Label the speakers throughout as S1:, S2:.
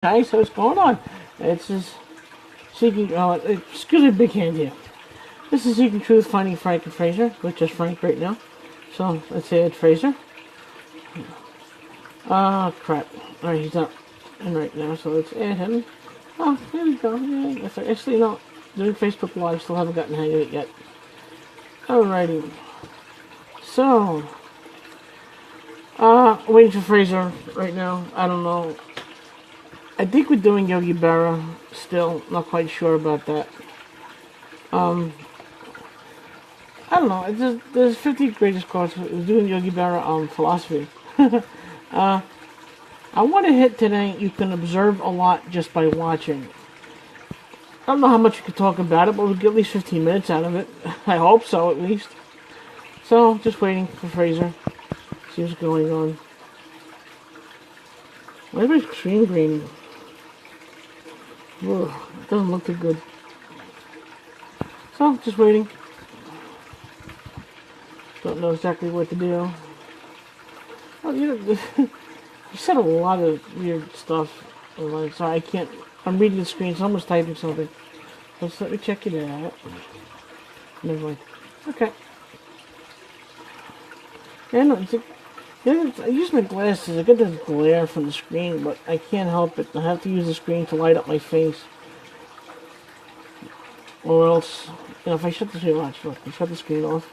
S1: Hey, so what's going on? It's just Seeking, excuse me, big hand here. This is Seeking Truth, Finding Frank and Fraser, with just Frank right now. So, let's add Fraser. Crap. Alright, he's not in right now, so let's add him. Oh, there we go. Yeah, actually, no. Doing Facebook Live, still haven't gotten the hang of it yet. Alrighty. So, waiting for Fraser right now. I don't know. I think we're doing Yogi Berra still. Not quite sure about that. I don't know. It's just, there's 50 greatest quotes. We're doing Yogi Berra on philosophy. I want to hit today. You can observe a lot just by watching. I don't know how much we could talk about it, but we'll get at least 15 minutes out of it. I hope so, at least. So, just waiting for Fraser. See what's going on. Why is my screen green? Ugh, it doesn't look too good. So, just waiting. Don't know exactly what to do. Oh, you said a lot of weird stuff. Sorry, I can't. I'm reading the screen. Someone's typing something. Let's let me check it out. Never mind. Okay. Yeah, no, I use my glasses. I get this glare from the screen, but I can't help it. I have to use the screen to light up my face. Or else, if I shut the screen off, look, I shut the screen off,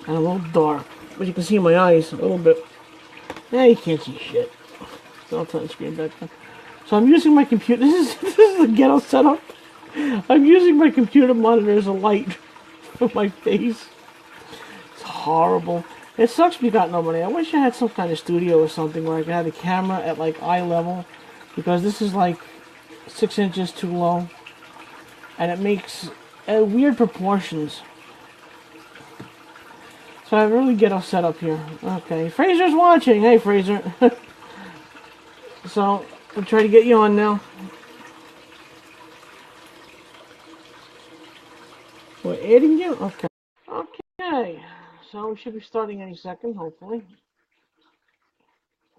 S1: and I'm a little dark. But you can see my eyes a little bit. Yeah, you can't see shit. So I'll turn the screen back on. So I'm using my computer. This is the ghetto setup. I'm using my computer monitor as a light for my face. It's horrible. It sucks we got no money. I wish I had some kind of studio or something where I could have the camera at like eye level, because this is like 6 inches too low, and it makes weird proportions. So I really ghetto setup here. Okay, Fraser's watching. Hey, Fraser. So I'll try to get you on now. We're adding you? Okay. Okay. So we should be starting any second, hopefully.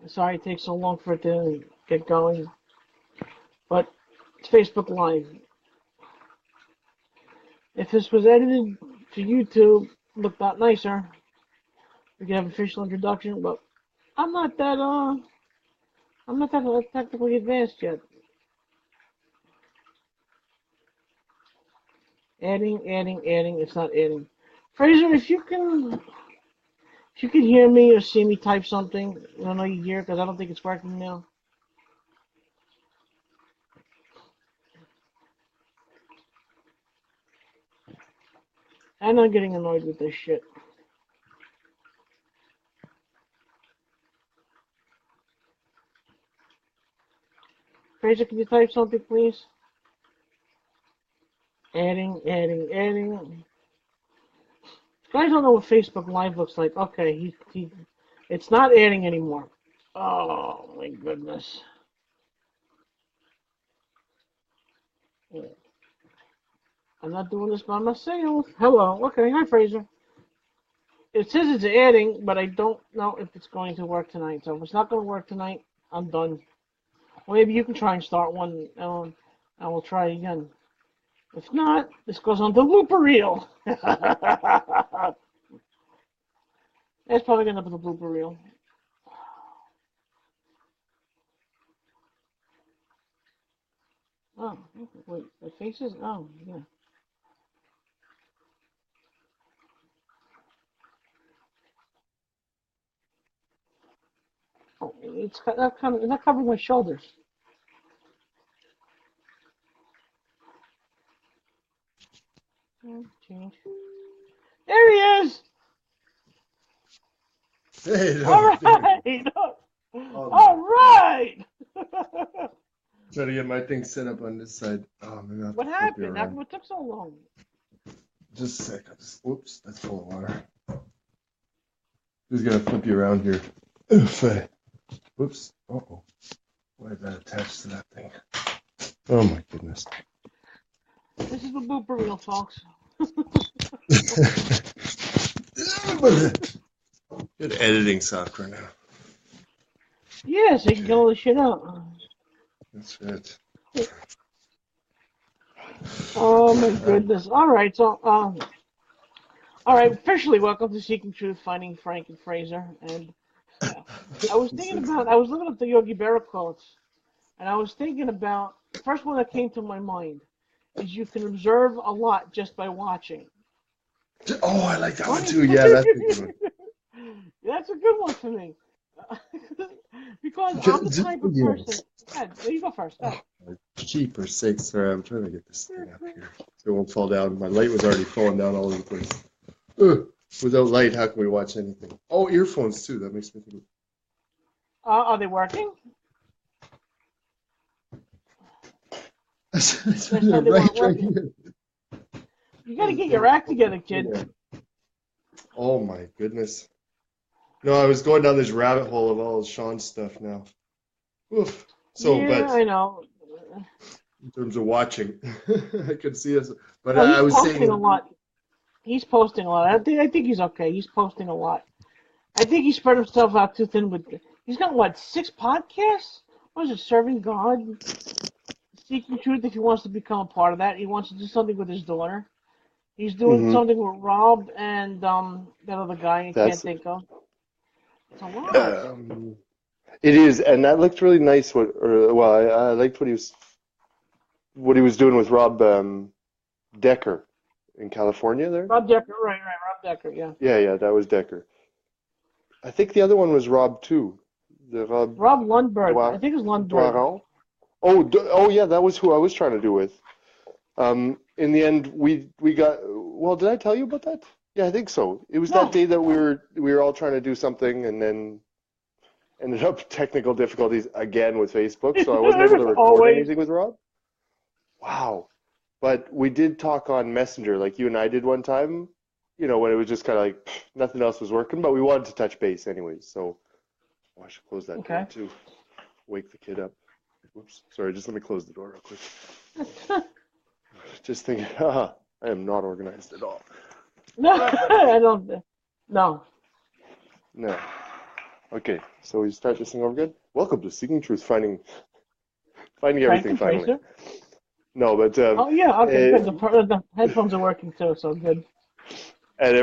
S1: Sorry it takes so long for it to get going. But it's Facebook Live. If this was edited for YouTube, looked a lot nicer. We could have official introduction, but I'm not that I'm not that technically advanced yet. Adding, it's not adding. Fraser, if you can hear me or see me type something, I don't know you hear, because I don't think it's working now. I know I'm getting annoyed with this shit. Fraser, can you type something, please? Adding. You guys don't know what Facebook Live looks like. Okay, it's not adding anymore. Oh my goodness. I'm not doing this by myself. Hello. Okay, hi Fraser. It says it's adding, but I don't know if it's going to work tonight. So if it's not going to work tonight, I'm done. Or maybe you can try and start one, and I will try again. If not, this goes on the blooper reel. It's probably going to be the blooper reel. Oh, wait, the faces? Oh, yeah. Oh, it's not covering my shoulders. Change. There he is!
S2: Hey,
S1: All
S2: no,
S1: right!
S2: oh
S1: All
S2: my
S1: right!
S2: Try to get my thing set up on this side. Oh, maybe I have to
S1: What
S2: flip you
S1: happened? How
S2: around.
S1: come it took so long?
S2: Just a sec. Whoops, that's full of water. Just gotta flip you around here. Oof. Whoops. Uh-oh. Why is that attached to that thing? Oh my goodness.
S1: This is the blooper reel, folks.
S2: Good editing software now.
S1: Yeah, so you can get
S2: Okay.
S1: all this shit out.
S2: That's it.
S1: Oh my goodness. All right, so all right, officially welcome to Seeking Truth, Finding Frank and Fraser. And I was thinking about, I was looking up the Yogi Berra quotes, and I was thinking about the first one that came to my mind is you can observe a lot just by watching.
S2: Oh, I like that one
S1: Right?
S2: too. Yeah, that's a good one.
S1: That's a good one for me. Because I'm the type of person.
S2: Yes.
S1: Yeah, you go first. Go
S2: Oh,
S1: ahead.
S2: my jeepers sakes. Sorry, I'm trying to get this thing up here so it won't fall down. My light was already falling down all over the place. Ugh. Without light, how can we watch anything? Oh, earphones too. That makes me think.
S1: Are they working? They
S2: They're
S1: said they weren't
S2: right
S1: working.
S2: here.
S1: You got to get your act together, kid.
S2: Oh my goodness. No, I was going down this rabbit hole of all Sean's stuff now. Oof. So,
S1: Yeah,
S2: but
S1: I know.
S2: in terms of watching, I could see us. But
S1: Oh,
S2: I
S1: he's
S2: was
S1: posting a
S2: saying,
S1: lot. He's posting a lot. I think he's okay. He's posting a lot. I think he spread himself out too thin with. He's got what, 6 podcasts? What is it? Serving God, Seeking Truth. If he wants to become a part of that, he wants to do something with his daughter. He's doing
S2: hmm
S1: something with Rob and that other guy I can't
S2: that's
S1: think of. It's a lot.
S2: um, it is, and that looked really nice. Well, I liked what he was doing with Rob Decker in California there.
S1: Rob Decker, right, Rob Decker, yeah.
S2: Yeah, yeah, that was Decker. I think the other one was Rob too. The Rob
S1: Rob Lundberg. I
S2: Doir
S1: think it's Lundberg.
S2: Doiron. Oh yeah, that was who I was trying to do with. In the end, we got. Well, did I tell you about that? Yeah, I think so. It was that
S1: No.
S2: day that we were all trying to do something, and then ended up technical difficulties again with Facebook, so I wasn't able to record
S1: Always.
S2: anything with Rob. Wow. But we did talk on Messenger, like you and I did one time, when it was just kind of like nothing else was working, but we wanted to touch base anyways. So I should close that door
S1: Okay.
S2: too. Wake the kid up. Whoops. Sorry, just let me close the door real quick. Just thinking, I am not organized at all.
S1: No, I don't. No.
S2: No. Okay, so we start this thing over good. Welcome to Seeking Truth, finding
S1: Frank
S2: everything
S1: and
S2: finally.
S1: Fraser.
S2: No, but
S1: Oh yeah, okay, good.
S2: uh,
S1: The headphones are working too, so good.
S2: and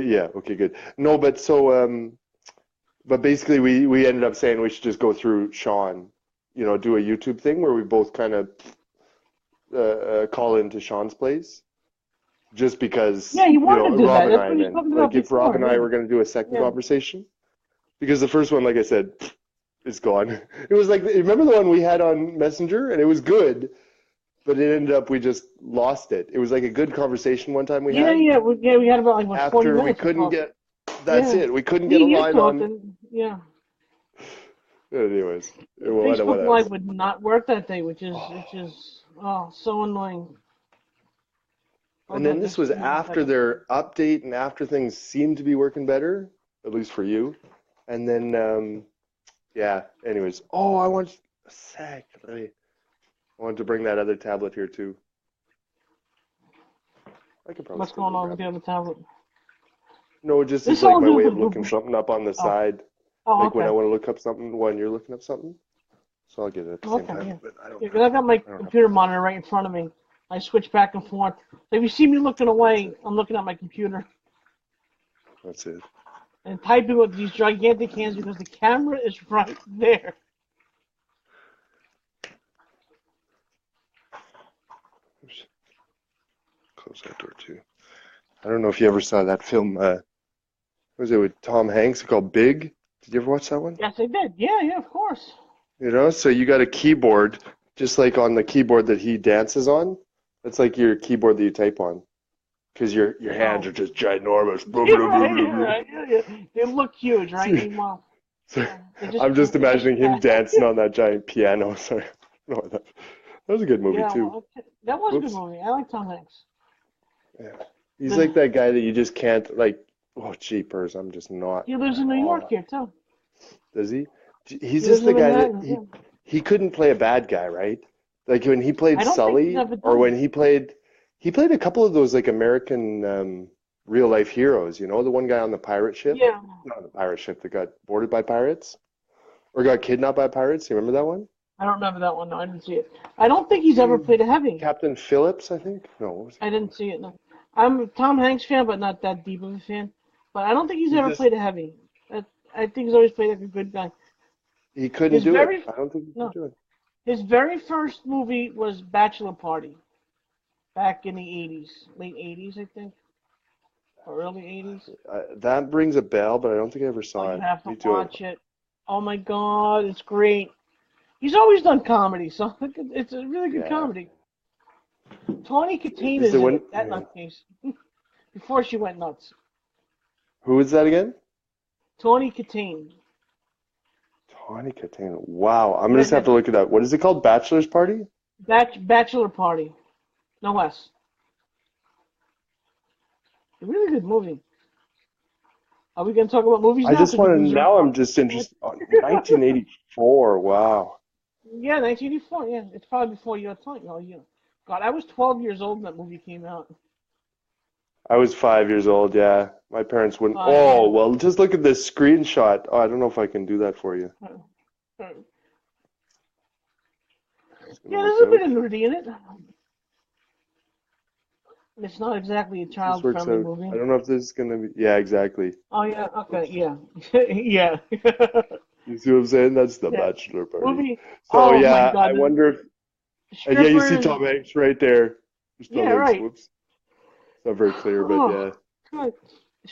S2: yeah, okay, good. No, but so but basically we ended up saying we should just go through Sean, do a YouTube thing where we both kind of call into Sean's place, just because
S1: Yeah, he wanted to do
S2: Rob
S1: that.
S2: and
S1: That's
S2: I,
S1: what
S2: and
S1: he's
S2: then
S1: talking about
S2: like if Rob
S1: before.
S2: and I
S1: Yeah,
S2: were going to do a second
S1: yeah.
S2: conversation, because the first one, like I said, is gone. It was like, remember the one we had on Messenger, and it was good, but it ended up we just lost it. It was like a good conversation one time we
S1: Yeah,
S2: had.
S1: yeah, we had about like what 40
S2: After we
S1: minutes to
S2: couldn't
S1: talk.
S2: get, that's
S1: Yeah,
S2: it. We couldn't
S1: me
S2: get a
S1: and you
S2: line
S1: talked,
S2: on.
S1: and yeah,
S2: Anyways,
S1: the
S2: what
S1: Facebook
S2: else?
S1: Live would not work that day, which
S2: Oh.
S1: is so annoying.
S2: And
S1: Hold
S2: then
S1: on,
S2: this
S1: just
S2: was
S1: give me a
S2: after
S1: second.
S2: their update and after things seemed to be working better, at least for you. And then, yeah, anyways. Oh, I want a sec. I wanted to bring that other tablet here too. I could probably
S1: What's
S2: still
S1: going
S2: go
S1: on with
S2: grab
S1: the
S2: it.
S1: other tablet?
S2: No, it just
S1: This
S2: is like
S1: all
S2: my
S1: do
S2: way of
S1: with.
S2: looking something up on the
S1: Oh,
S2: side,
S1: oh,
S2: like when I
S1: okay,
S2: want to look up something when you're looking up something. So I'll get it at the same
S1: okay,
S2: time,
S1: yeah.
S2: but I don't
S1: Yeah,
S2: have
S1: 'cause I got my
S2: I don't have
S1: computer monitor right in front of me. I switch back and forth. If you see me looking
S2: that's
S1: away,
S2: it.
S1: I'm looking at my computer
S2: That's it.
S1: and typing with these gigantic hands because the camera is right there.
S2: Oops, close that door too. I don't know if you ever saw that film. Was it with Tom Hanks called Big? Did you ever watch that one?
S1: Yes, I did. Yeah, yeah, of course.
S2: So you got a keyboard, just like on the keyboard that he dances on. It's like your keyboard that you type on, because your hands
S1: Oh,
S2: are just ginormous. Blah,
S1: you're
S2: blah, blah,
S1: right.
S2: blah,
S1: You're
S2: blah.
S1: right. Yeah, yeah. They look huge, right?
S2: So,
S1: Meanwhile,
S2: so
S1: they just
S2: I'm just
S1: they just
S2: imagining him dancing on that giant piano. Sorry. No, that was a good movie
S1: yeah.
S2: too.
S1: Well, okay. That was a good
S2: Whoops.
S1: movie. I like Tom Hanks.
S2: Yeah. He's
S1: But
S2: like that guy that you just can't like. Oh, jeepers, I'm just not
S1: he lives
S2: at
S1: in New York
S2: all.
S1: here too.
S2: Does he? He's
S1: He
S2: just
S1: lives
S2: the
S1: in
S2: guy that
S1: Manhattan.
S2: he
S1: Yeah.
S2: he couldn't play a bad guy, right? Like when he played
S1: I don't think he's
S2: Sully,
S1: ever
S2: or
S1: done
S2: when
S1: it.
S2: he played a couple of those like American real life heroes. The one guy on the pirate ship,
S1: Yeah.
S2: not on the pirate ship that got boarded by pirates or got kidnapped by pirates. You remember that one?
S1: I don't remember that one. No, I didn't see it. I don't think he's ever played a heavy.
S2: Captain Phillips, I think. No, what was it
S1: I
S2: called?
S1: didn't see it. No, I'm a Tom Hanks fan, but not that deep of a fan. But I don't think he's
S2: He
S1: ever
S2: just
S1: played a heavy. That, I think he's always played like a good guy.
S2: he couldn't
S1: His
S2: do it.
S1: very
S2: I don't think he could
S1: no,
S2: do it.
S1: his very first movie was Bachelor Party back in the '80s, late '80s, I think, or early '80s.
S2: That rings a bell, but I don't think I ever
S1: Oh,
S2: saw
S1: you
S2: it.
S1: have to
S2: Me too.
S1: watch it. Oh my God, it's great. He's always done comedy, so it's a really good
S2: Yeah.
S1: comedy. Tawny Katane
S2: Is it
S1: is in
S2: when?
S1: it. That nutcase. Before she went nuts.
S2: Who is that again?
S1: Tawny Katane.
S2: Tawny Katana. Wow, I'm gonna
S1: Yeah,
S2: just have to look it up. What is it called? Bachelor's Party?
S1: Bachelor Party. No S. A really good movie. Are we going to talk about movies
S2: I
S1: now?
S2: just
S1: Because we've
S2: want to.
S1: been
S2: Now I'm
S1: talking
S2: just
S1: so much.
S2: interested. 1984. Wow.
S1: Yeah, 1984. Yeah, it's probably before your time. Oh, yeah. God, I was 12 years old when that movie came out.
S2: I was 5 years old. Yeah, my parents wouldn't.
S1: Five,
S2: Oh
S1: yeah.
S2: well, just look at this screenshot. Oh, I don't know if I can do that for you.
S1: Uh, uh,
S2: It's gonna
S1: Yeah,
S2: work
S1: there's a bit
S2: out.
S1: of nudity in it. It's not exactly a
S2: This works
S1: child-friendly
S2: out. I
S1: movie.
S2: don't know if this is gonna be. Yeah, exactly.
S1: Oh, yeah. Okay. Yeah. Yeah.
S2: You see what I'm saying? That's the
S1: Yeah.
S2: bachelor party.
S1: Movie.
S2: So
S1: Oh my
S2: yeah, I
S1: God. The
S2: wonder if. Yeah, you see
S1: strippers.
S2: Tom Hanks right there. There's Tom
S1: Yeah.
S2: Hanks.
S1: Right.
S2: Whoops, it's not very clear, but
S1: Oh,
S2: yeah.
S1: God.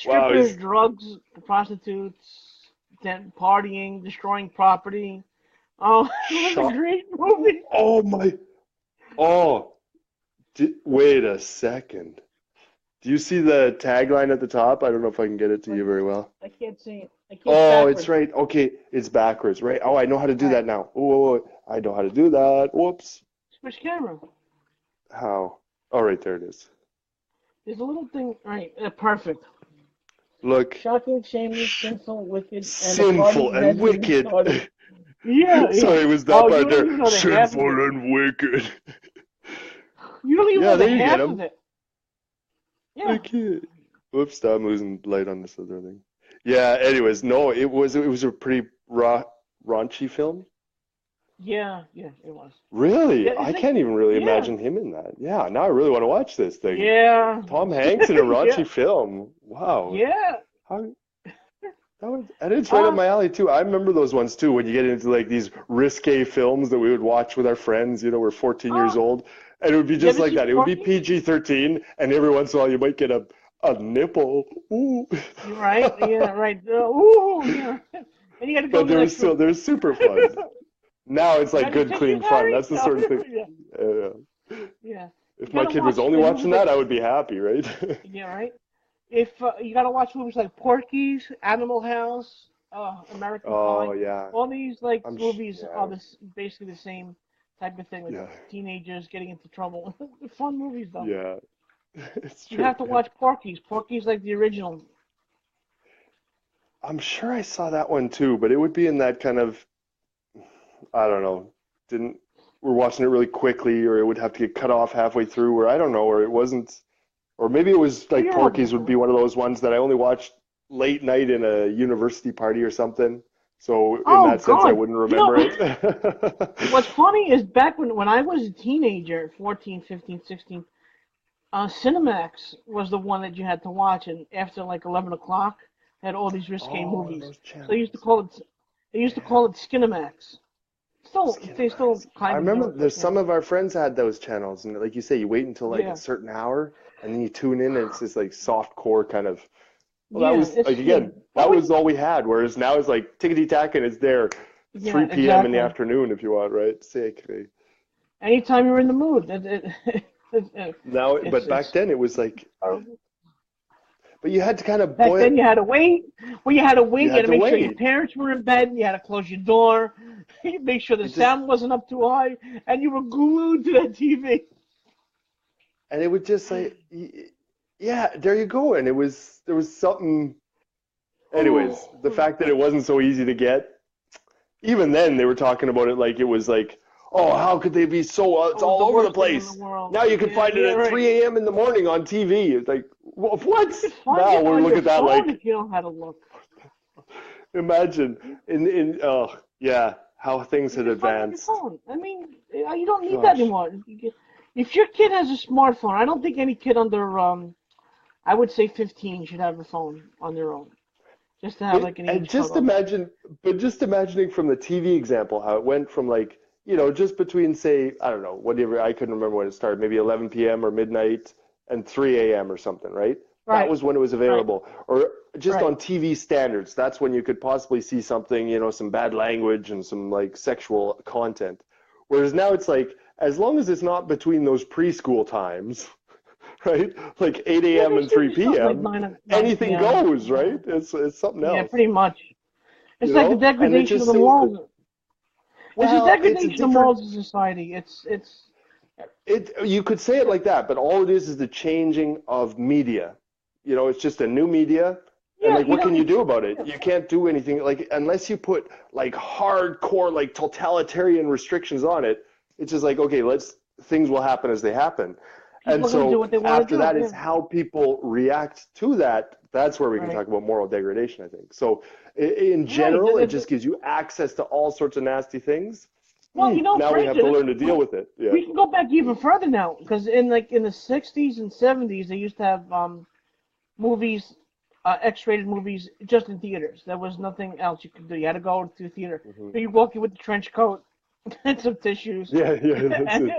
S2: Wow,
S1: Strippers,
S2: he's
S1: drugs, prostitutes, then partying, destroying property. Oh, it was a
S2: shot.
S1: great movie.
S2: Oh my. Oh, wait a second. Do you see the tagline at the top? I don't know if I can get it to
S1: Wait,
S2: you very well.
S1: I can't see it. I can't
S2: Oh, it's
S1: backwards.
S2: right. Okay, it's backwards, right? Oh, I know how to do
S1: All right.
S2: that now. Oh, I know how to do that. Whoops.
S1: Switch camera.
S2: How? Oh, right there it is.
S1: There's a little thing. Right. Perfect.
S2: Look,
S1: Shocking, shameless,
S2: sh
S1: sinful, wicked, and the
S2: sinful
S1: party
S2: and
S1: hasn't even
S2: wicked.
S1: started. Yeah, yeah.
S2: Sorry, was that
S1: Oh, you
S2: part
S1: don't
S2: there?
S1: even know the half of
S2: Sinful
S1: it.
S2: and wicked.
S1: You don't even know
S2: Yeah,
S1: the
S2: there you get
S1: half
S2: him.
S1: of it.
S2: I
S1: Yeah.
S2: can't. Whoops, I'm losing light on this other thing. Yeah, anyways, no, it was a pretty raunchy film.
S1: Yeah. Yeah. It was.
S2: Really?
S1: Yeah. It's
S2: I
S1: like.
S2: can't even really
S1: Yeah.
S2: imagine him in that. Yeah, now I really want to watch this thing.
S1: Yeah.
S2: Tom Hanks in a
S1: Yeah.
S2: raunchy film. Wow.
S1: Yeah.
S2: How and it's right up
S1: Uh,
S2: my alley too. I remember those ones too when you get into like these risque films that we would watch with our friends, we're 14 years
S1: uh,
S2: old, and it would be
S1: you
S2: just
S1: ever
S2: like
S1: see
S2: that. It would be
S1: Porky?
S2: PG-13, and every once in a while you might get a nipple. Ooh.
S1: You're right. Yeah, right. Ooh, yeah. And you got to go
S2: But
S1: to like
S2: they're super fun. Now it's
S1: you
S2: like
S1: got your
S2: good,
S1: tissues,
S2: clean fun.
S1: Harry?
S2: That's the
S1: No.
S2: sort of thing.
S1: Yeah,
S2: Uh,
S1: yeah. You
S2: if my
S1: gotta
S2: kid was
S1: watch
S2: only
S1: the movies
S2: watching
S1: like
S2: that, I would be happy, right?
S1: yeah, right. If you gotta watch movies like Porky's, Animal House, American
S2: Oh
S1: Pie,
S2: yeah,
S1: all these like movies are
S2: yeah,
S1: basically the same type of thing, like
S2: yeah,
S1: teenagers getting into trouble. They're fun movies though.
S2: yeah. It's
S1: You
S2: true.
S1: have to watch Porky's. Porky's like the original.
S2: I'm sure I saw that one too, but it would be in that kind of, I don't know, didn't we're watching it really quickly, or it would have to get cut off halfway through, or I don't know, or it wasn't, or maybe it was
S1: Oh,
S2: like
S1: you're old
S2: Porky's
S1: enough
S2: would
S1: for
S2: be
S1: that.
S2: one of those ones that I only watched late night in a university party or something. So in
S1: Oh
S2: that sense, I
S1: God.
S2: wouldn't
S1: You know,
S2: remember it.
S1: what's funny is back when I was a teenager, 14, 15, 16, Cinemax was the one that you had to watch, and after like 11 o'clock, had all these risque
S2: Oh,
S1: movies.
S2: those
S1: So they used to
S2: channels.
S1: call it, they used to
S2: Yeah.
S1: call it Skinemax. Still, they still
S2: Skinamax. I
S1: kind of do
S2: remember
S1: it, but
S2: there's
S1: yeah,
S2: some of our friends had those channels, and like you say, you wait until like a
S1: yeah,
S2: certain hour, and then you tune in, and it's this like soft core kind of. Well, that
S1: yeah.
S2: was like
S1: It's yeah.
S2: again,
S1: But
S2: that
S1: when
S2: was all we had. Whereas now it's like tickety tack, and it's there,
S1: yeah,
S2: 3 p.m. in the
S1: exactly.
S2: afternoon if you want, right? Sick.
S1: Anytime you're in the mood,
S2: Now,
S1: it's
S2: but back
S1: it's.
S2: then it was like, but you had to kind of
S1: Back
S2: boil.
S1: then you had to wait. Well, you had to wait.
S2: You
S1: You had
S2: had
S1: to
S2: to
S1: make sure your
S2: wait.
S1: parents were in bed. You had to close your door. You make sure the
S2: It just
S1: sound wasn't up too high, and you were glued to that TV.
S2: and it would just like, yeah, there you go. And there was something. Anyways, the
S1: Oh,
S2: fact that it wasn't so easy to get. Even then, they were talking about it like it was like, oh, how could they be so, it's
S1: it was
S2: all
S1: the
S2: over the
S1: worst thing in the
S2: place.
S1: world.
S2: Now you can
S1: Yeah,
S2: find it
S1: yeah,
S2: at
S1: right.
S2: 3 a.m. in the morning on TV. It's like, what?
S1: You could find
S2: Now
S1: it
S2: we're
S1: on
S2: looking
S1: your
S2: at that
S1: phone
S2: like,
S1: if you know how to look.
S2: imagine in, oh, yeah. how things had
S1: You just find it on your
S2: advanced.
S1: phone. I mean, you don't need that
S2: Gosh.
S1: anymore. If your kid has a smartphone, I don't think any kid under I would say 15 should have a phone on their own, just to have
S2: But
S1: like an
S2: and
S1: age
S2: just
S1: cutoff.
S2: imagine, but just imagining from the TV example how it went from like, just between say, I don't know, whatever, I couldn't remember when it started, maybe 11 p.m. or midnight and 3 a.m. or something, right? That
S1: Right,
S2: was when it was
S1: right,
S2: available. Or just
S1: right.
S2: on TV standards, that's when you could possibly see something, some bad language and some like sexual content. Whereas now it's like, as long as it's not between those preschool times, right? Like 8
S1: Yeah,
S2: a.m.
S1: they
S2: and
S1: still do
S2: 3
S1: stuff like
S2: p.m.,
S1: 9
S2: anything
S1: p.m.
S2: goes,
S1: Yeah,
S2: right? It's something
S1: yeah,
S2: else,
S1: pretty much. It's like the
S2: And it
S1: degradation of
S2: just
S1: the
S2: seems that,
S1: morals. It's the
S2: well, it's a
S1: degradation of
S2: different,
S1: morals of society. It's
S2: you could say it like that, but all it is the changing of media. It's just a new media, and
S1: yeah,
S2: like,
S1: you
S2: what
S1: know,
S2: can you do about it?
S1: yeah,
S2: You can't do anything, like, unless you put like hardcore, like totalitarian restrictions on it. It's just like, okay, things will happen as they happen. And
S1: people are gonna do
S2: so
S1: what they want to
S2: after
S1: do.
S2: that is
S1: Yeah,
S2: how people react to that. That's where we can
S1: right,
S2: talk about moral degradation, I think. So in
S1: right.
S2: general, it just gives you access to all sorts of nasty things.
S1: Well,
S2: Now
S1: for
S2: we have to
S1: instance,
S2: learn to deal with it. Yeah.
S1: we can go back even further now, because in the 60s and 70s, they used to have movies, X-rated movies, just in theaters. There was nothing else you could do. You had to go to the theater.
S2: Hmm.
S1: So you walk in with the trench coat and some tissues,
S2: Yeah, yeah, that's
S1: and
S2: it.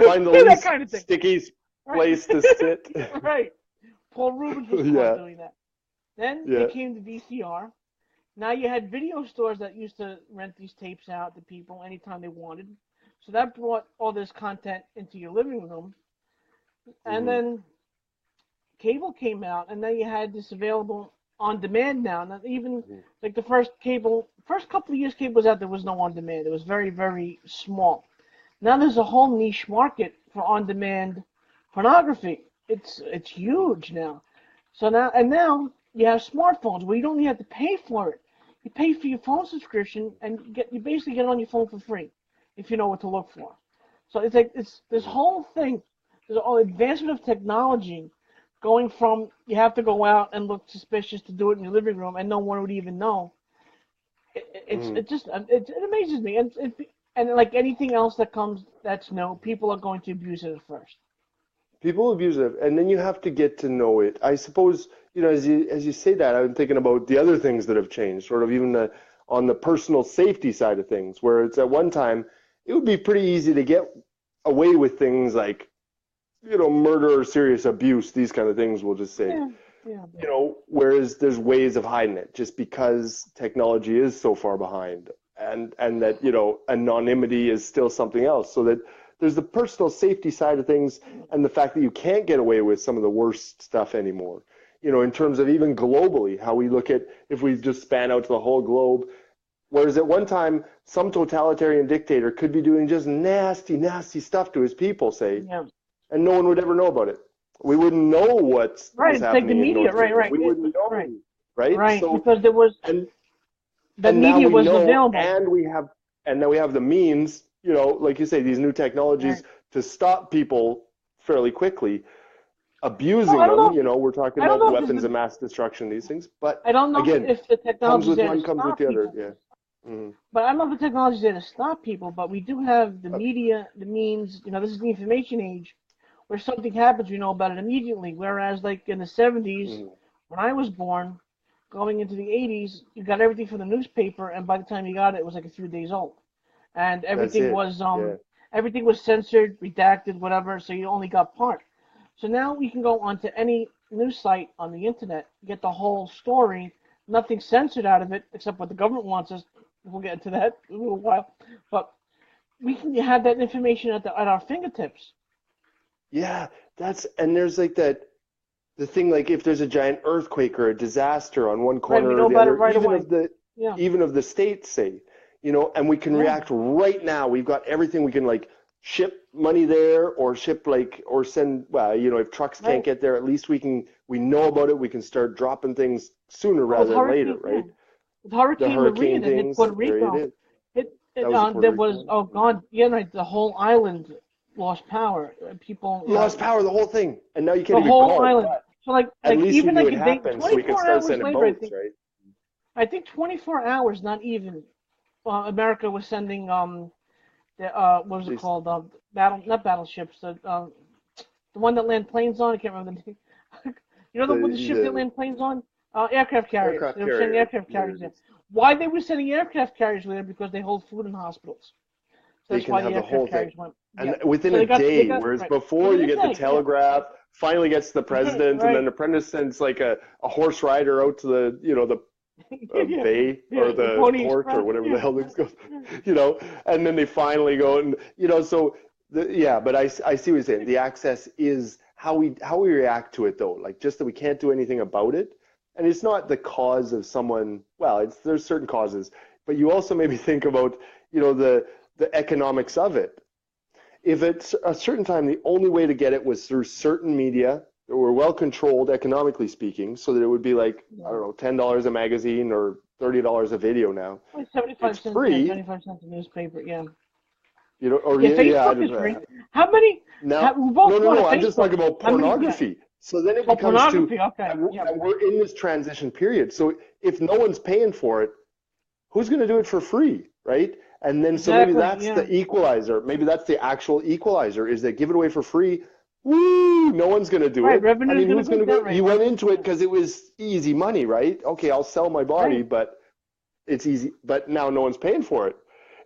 S2: Find the
S1: that
S2: least
S1: kind of thing.
S2: sticky
S1: Right,
S2: place to sit.
S1: right. Paul Rubens was caught
S2: Yeah,
S1: doing that. Then they
S2: yeah.
S1: came to VCR. Now you had video stores that used to rent these tapes out to people anytime they wanted. So that brought all this content into your living room. And
S2: Hmm.
S1: then cable came out, and then you had this available on demand now. Not even
S2: Hmm.
S1: like the first couple of years cable was out, there was no on demand. It was very, very small. Now there's a whole niche market for on demand pornography. It's huge now. So now you have smartphones where you don't even have to pay for it. You pay for your phone subscription and you basically get it on your phone for free if you know what to look for. So it's like it's this
S2: Hmm.
S1: whole thing, this whole advancement of technology going from you have to go out and look suspicious to do it in your living room and no one would even know.
S2: Hmm.
S1: It amazes me and like anything else that comes that's new, people are going to abuse it at first.
S2: People abuse it, and then you have to get to know it. I suppose, as you say that, I'm thinking about the other things that have changed, sort of even on the personal safety side of things, where it's at one time it would be pretty easy to get away with things like, murder or serious abuse, these kind of things, we'll just say.
S1: Yeah, yeah,
S2: Whereas there's ways of hiding it just because technology is so far behind, and that, anonymity is still something else. So that there's the personal safety side of things and the fact that you can't get away with some of the worst stuff anymore. In terms of even globally, how we look at if we just span out to the whole globe. Whereas at one time, some totalitarian dictator could be doing just nasty, nasty stuff to his people, say,
S1: yeah.
S2: and no one would ever know about it. We wouldn't know what
S1: Right,
S2: was
S1: it's like the
S2: happening in
S1: media,
S2: North
S1: right,
S2: Korea.
S1: right,
S2: We wouldn't
S1: right,
S2: know, right?
S1: right,
S2: So
S1: because there was
S2: and
S1: the
S2: and now
S1: media
S2: we
S1: wasn't
S2: know,
S1: available.
S2: and now we have the means, like you say, these new technologies
S1: Right.
S2: to stop people fairly quickly
S1: Well,
S2: abusing them. We're talking
S1: I don't
S2: about
S1: know if this is
S2: weapons of mass destruction, these things. But
S1: I don't know
S2: again,
S1: if the
S2: comes
S1: technology is
S2: with
S1: there to
S2: one, comes with
S1: stop
S2: the other.
S1: people,
S2: Yeah. Hmm.
S1: but I don't know if the technology is there to stop people. But we do have the media, the means. This is the information age, where something happens, we know about it immediately. Whereas, like in the 70s,
S2: Hmm.
S1: when I was born, going into the 80s, you got everything from the newspaper, and by the time you got it, it was like a few days old, and
S2: That's it. Yeah.
S1: everything was censored, redacted, whatever. So you only got part. So now we can go onto any news site on the internet, get the whole story, nothing censored out of it except what the government wants us. We'll get into that in a little while, but we can have that information at our fingertips.
S2: Yeah. And there's like the thing, like if there's a giant earthquake or a disaster on one
S1: Right, we
S2: corner or
S1: know
S2: the
S1: about it
S2: other,
S1: right away. Yeah,
S2: even of the states, say, and we can
S1: yeah,
S2: react right now. We've got everything. We can like ship money there or ship like or send. Well, if trucks can't
S1: right.
S2: get there, at least we know about it. We can start dropping things sooner
S1: Well,
S2: rather than later,
S1: Yeah,
S2: right?
S1: with
S2: The
S1: Hurricane Maria
S2: hurricane
S1: that hit
S2: things,
S1: Puerto
S2: there it
S1: Rico,
S2: is. That
S1: it
S2: was the Puerto
S1: there
S2: Rico
S1: was
S2: one.
S1: oh
S2: Mhm.
S1: God, yeah, right. The whole island lost power. People,
S2: Lost power, the whole thing, and now you can't
S1: the
S2: even
S1: whole
S2: call.
S1: island.
S2: But
S1: So like
S2: at
S1: like
S2: least we
S1: even
S2: knew
S1: like
S2: it
S1: a day,
S2: happened, so we could
S1: 24
S2: start
S1: hours
S2: sending
S1: later,
S2: boats, right?
S1: I think 24 hours, not even. America was sending what was it
S2: Please.
S1: called? Not battleships. The one that land planes on. I can't remember the name. You know the ship that
S2: The
S1: land planes on? Aircraft carriers.
S2: aircraft
S1: They were sending
S2: carrier.
S1: aircraft
S2: There
S1: carriers
S2: it
S1: in.
S2: is.
S1: Why they were sending aircraft carriers there? Because they hold food in hospitals. So
S2: They
S1: that's
S2: can
S1: why the
S2: have the whole
S1: aircraft
S2: thing.
S1: carriers went. Yeah.
S2: And within
S1: So
S2: a
S1: they
S2: day,
S1: got
S2: whereas
S1: right
S2: before
S1: within
S2: you
S1: a
S2: get the
S1: day. Yeah.
S2: telegraph, finally gets to the president, and
S1: Right.
S2: then the president sends like a horse rider out to the, the
S1: Yeah.
S2: bay or
S1: Yeah. The
S2: the
S1: Pony
S2: port or
S1: Express.
S2: whatever the
S1: Yeah.
S2: hell this goes, and then they finally go and, so yeah, but I see what you're saying. The access is how we react to it though, like just that we can't do anything about it. And it's not the cause of someone, well, there's certain causes, but you also maybe think about, the economics of it. If at a certain time the only way to get it was through certain media that were well controlled economically speaking, so that it would be like, I
S1: Yeah.
S2: don't know, $10 a magazine or $30 a video now.
S1: Like
S2: It's
S1: 75 cents. Yeah.
S2: free,
S1: 75 cents a newspaper. Yeah.
S2: or
S1: Yeah.
S2: yeah, I
S1: Facebook
S2: don't
S1: is free.
S2: know.
S1: How many?
S2: Now,
S1: We
S2: no,
S1: both
S2: no,
S1: go to
S2: no, I'm just
S1: Facebook.
S2: talking about
S1: How many? Yeah.
S2: pornography. So then it
S1: Oh,
S2: becomes to,
S1: pornography. Okay. Yeah.
S2: and we're in this transition period. So if no one's paying for it, who's going to do it for free, right? And then so maybe
S1: Exactly.
S2: that's
S1: Yeah.
S2: the equalizer. Maybe that's the actual equalizer is that give it away for free. Woo! No one's going to do
S1: Right.
S2: it. I
S1: Revenue is
S2: mean,
S1: gonna
S2: who's
S1: go
S2: going to
S1: that
S2: go?
S1: right.
S2: You went
S1: Revenue.
S2: into it
S1: Yeah.
S2: because it was easy money, right? Okay, I'll sell my body,
S1: Right.
S2: but it's easy. But now no one's paying for it.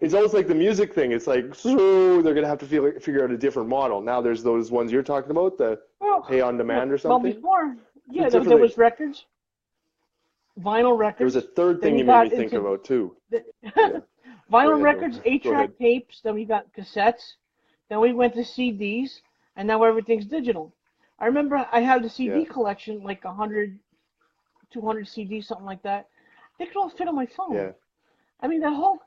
S2: It's almost like the music thing. It's like, so they're going to have to figure out a different model. Now there's those ones you're talking about, the pay
S1: Well,
S2: on demand or
S1: well,
S2: something.
S1: before,
S2: There's
S1: yeah, there
S2: different
S1: was
S2: things.
S1: records, vinyl
S2: There was a
S1: records.
S2: third
S1: Then
S2: thing
S1: we
S2: you made me
S1: got
S2: think
S1: into
S2: about too.
S1: the,
S2: Yeah. Go
S1: vinyl
S2: ahead, though.
S1: records,
S2: Go ahead.
S1: eight-track tapes. Then we got cassettes. Then we went to CDs, and now everything's digital. I remember I had a
S2: Yeah.
S1: CD collection, like 100, 200 CDs, something like that. They could all fit on my phone.
S2: Yeah.
S1: I mean, that whole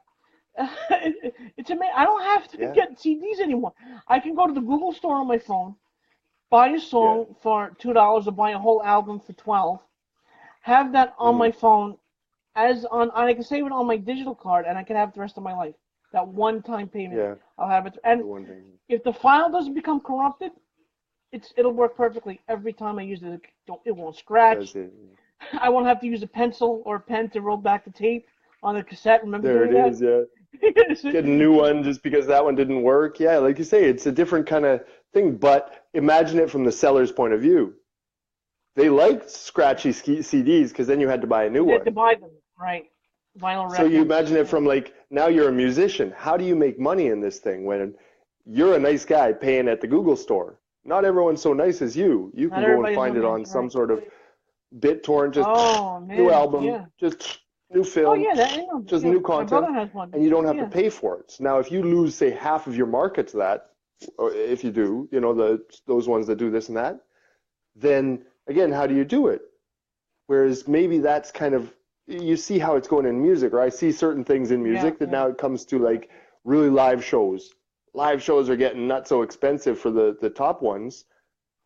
S1: it's amazing. I don't have to
S2: Yeah.
S1: get CDs anymore. I can go to the Google store on my phone, buy a
S2: Yeah.
S1: song for $2 or buy a whole album for 12, have that on
S2: Hmm.
S1: my phone I can save it on my digital card and I can have it the rest of my life. That one-time payment,
S2: Yeah.
S1: I'll have it.
S2: The
S1: And
S2: one thing.
S1: if the file doesn't become corrupted, it'll work perfectly every time I use it. It won't scratch.
S2: That's it.
S1: I won't have to use a pencil or a pen to roll back the tape on the cassette. Remember
S2: There it
S1: doing that?
S2: is. Yeah. Get a new one just because that one didn't work. Yeah, like you say, it's a different kind of thing. But imagine it from the seller's point of view. They liked scratchy CDs because then you had to buy a new
S1: You had to
S2: one.
S1: buy them, right? Vinyl
S2: So you
S1: records.
S2: imagine it
S1: Yeah.
S2: from like now you're a musician. How do you make money in this thing when you're a nice guy paying at the Google store? Not everyone's so nice as you. You
S1: Not
S2: can go and
S1: everybody's
S2: find
S1: on
S2: it
S1: there,
S2: on some
S1: right?
S2: sort of BitTorrent, just
S1: Oh
S2: new
S1: man,
S2: album,
S1: yeah.
S2: just new
S1: Oh
S2: film,
S1: yeah, that I know.
S2: just
S1: Yeah,
S2: new
S1: my brother
S2: content,
S1: has one.
S2: and you don't have to
S1: Yeah.
S2: pay for it. So now, if you lose, say, half of your market to that, or if you do, those ones that do this and that, then again, how do you do it? Whereas maybe that's kind of you see how it's going in music, or I see certain things in
S1: Yeah,
S2: music that
S1: yeah.
S2: now it comes to like really live shows. Live shows are getting not so expensive for the top ones,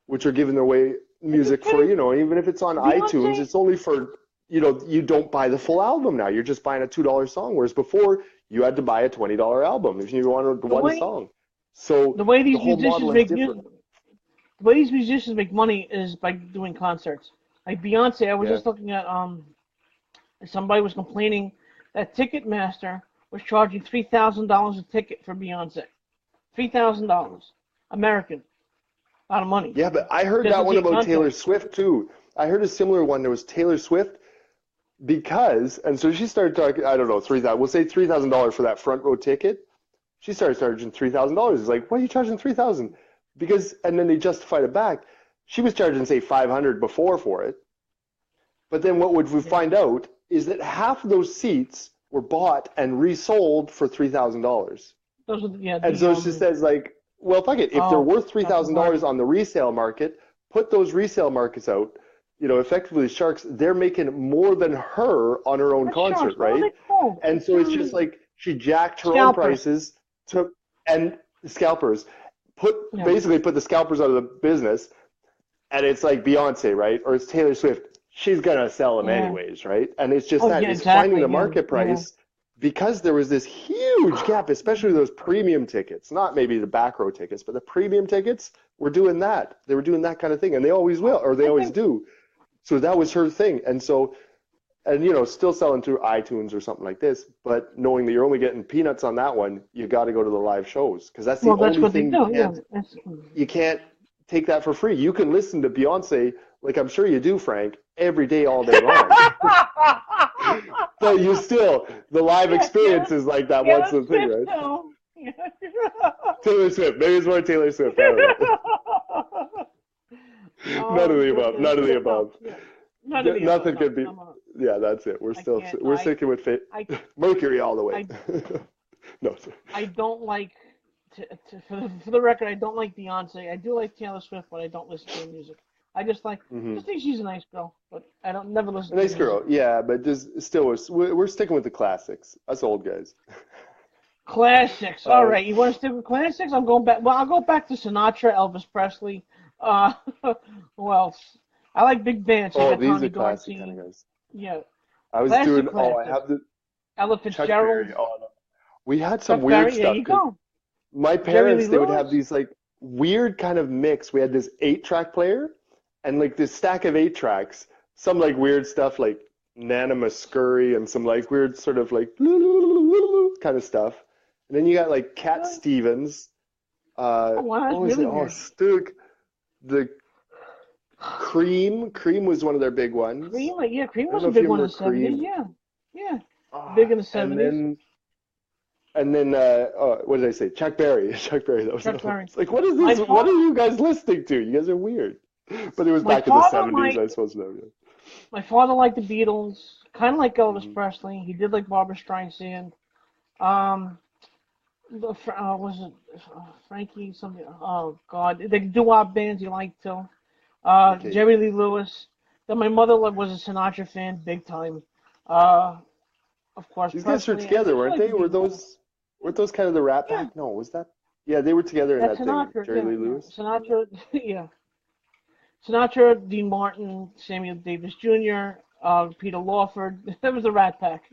S2: which are giving away
S1: Are you
S2: music for,
S1: kidding?
S2: even if it's on iTunes,
S1: Beyonce?
S2: it's only for, you don't buy the full album now. You're just buying a $2 song, whereas before you had to buy a $20 album if you wanted
S1: The
S2: one
S1: way
S2: song. So
S1: the way
S2: the
S1: these
S2: whole
S1: musicians
S2: model is
S1: make music,
S2: different.
S1: the way these musicians make money is by doing concerts. Like Beyonce, I was
S2: Yeah.
S1: just looking at somebody was complaining that Ticketmaster was charging $3,000 a ticket for Beyonce. $3,000 American, a lot of money.
S2: Yeah, but I heard
S1: Just
S2: that
S1: to
S2: one
S1: see a
S2: about Taylor
S1: concert.
S2: Swift too. I heard a similar one. There was Taylor Swift because, and so she started talking, I don't know, 3,000, we'll say $3,000 for that front row ticket. She started charging $3,000. It's like, why are you charging 3,000? Because, and then they justified it back. She was charging, say, 500 before for it. But then what would we
S1: Yeah.
S2: find out is that half of those seats were bought and resold for $3,000.
S1: Those are
S2: And so she says, like, well, fuck it. If they're
S1: oh,
S2: worth
S1: that's
S2: $3,000
S1: hard.
S2: on the resale market, put those resale markets out. Effectively, Sharks, they're making more than her on her own
S1: What sharks?
S2: concert,
S1: What are
S2: right?
S1: they called?
S2: And
S1: It's
S2: so it's just like she jacked her own
S1: scalpers.
S2: prices, and scalpers
S1: Yeah.
S2: basically put the scalpers out of the business. And it's like Beyonce, right? Or it's Taylor Swift. She's gonna sell them
S1: Yeah.
S2: anyways, right? And it's just
S1: Oh
S2: that
S1: yeah,
S2: it's finding
S1: exactly.
S2: the
S1: Yeah.
S2: market
S1: Yeah.
S2: price because there was this huge gap, especially those premium tickets, not maybe the back row tickets, but the premium tickets were doing that. They were doing that kind of thing, and they always will, or they
S1: I
S2: always
S1: think
S2: do. So that was her thing. And so and still selling through iTunes or something like this, but knowing that you're only getting peanuts on that one, you got to go to the live shows because that's the
S1: Well, that's
S2: only
S1: what they
S2: thing
S1: do. Yeah. That's,
S2: you can't take that for free. You can listen to Beyonce, like I'm sure you do, Frank, every day, all day long. But you still, the live experience is like that once a thing, right? Taylor Swift. Maybe it's more Taylor Swift. I don't know. None of the above. None of the above.
S1: None of the
S2: Nothing
S1: above.
S2: could be. Yeah, that's it. We're sticking with Mercury all the way. No, sir.
S1: I don't like, for the record, I don't like Beyonce. I do like Taylor Swift, but I don't listen to her music. I just think she's a nice girl, but I don't never listen.
S2: Nice girl, yeah, but just still, we're sticking with the classics. Us old guys.
S1: Classics. All right, you want to stick with classics? I'm going back. Well, I'll go back to Sinatra, Elvis Presley. Who else? I like big bands.
S2: Oh, these are classic kind of guys.
S1: Yeah.
S2: I was
S1: classic,
S2: doing.
S1: classic.
S2: Oh, I have the.
S1: Ella Fitzgerald.
S2: Oh, no. We had some
S1: Chuck
S2: weird
S1: Berry,
S2: stuff.
S1: there you go.
S2: My parents, they would have these like weird kind of mix. We had this 8-track player and like this stack of 8 tracks. Some like weird stuff like Nana Muscuri and some like weird sort of like kind of stuff. And then you got like Cat Stevens.
S1: Wow,
S2: what was
S1: really
S2: it? Oh, Stug. The Cream. Cream was one of their big ones.
S1: Cream was a big one in the 70s. Yeah. Big in the 70s.
S2: And then what did I say? Chuck Berry. Chuck Berry. That was
S1: Chuck Berry.
S2: It's like, what is this? What are you guys listening to? You guys are weird. But it was back in the 70s, I suppose. No, yeah.
S1: My father liked the Beatles, kind of like Elvis Presley. He did like Barbra Streisand. Was it Frankie something? Oh God, the doo-wop bands he liked too. Jerry Lee Lewis. Then my mother was a Sinatra fan, big time. Of course.
S2: These guys were together, weren't they? Weren't those kind of the Rat Pack? No, was that? Yeah, they were together in that
S1: Sinatra,
S2: thing. Jerry Lee Lewis.
S1: Sinatra, yeah. Sinatra, Dean Martin, Samuel Davis Jr., Peter Lawford. That was the Rat Pack.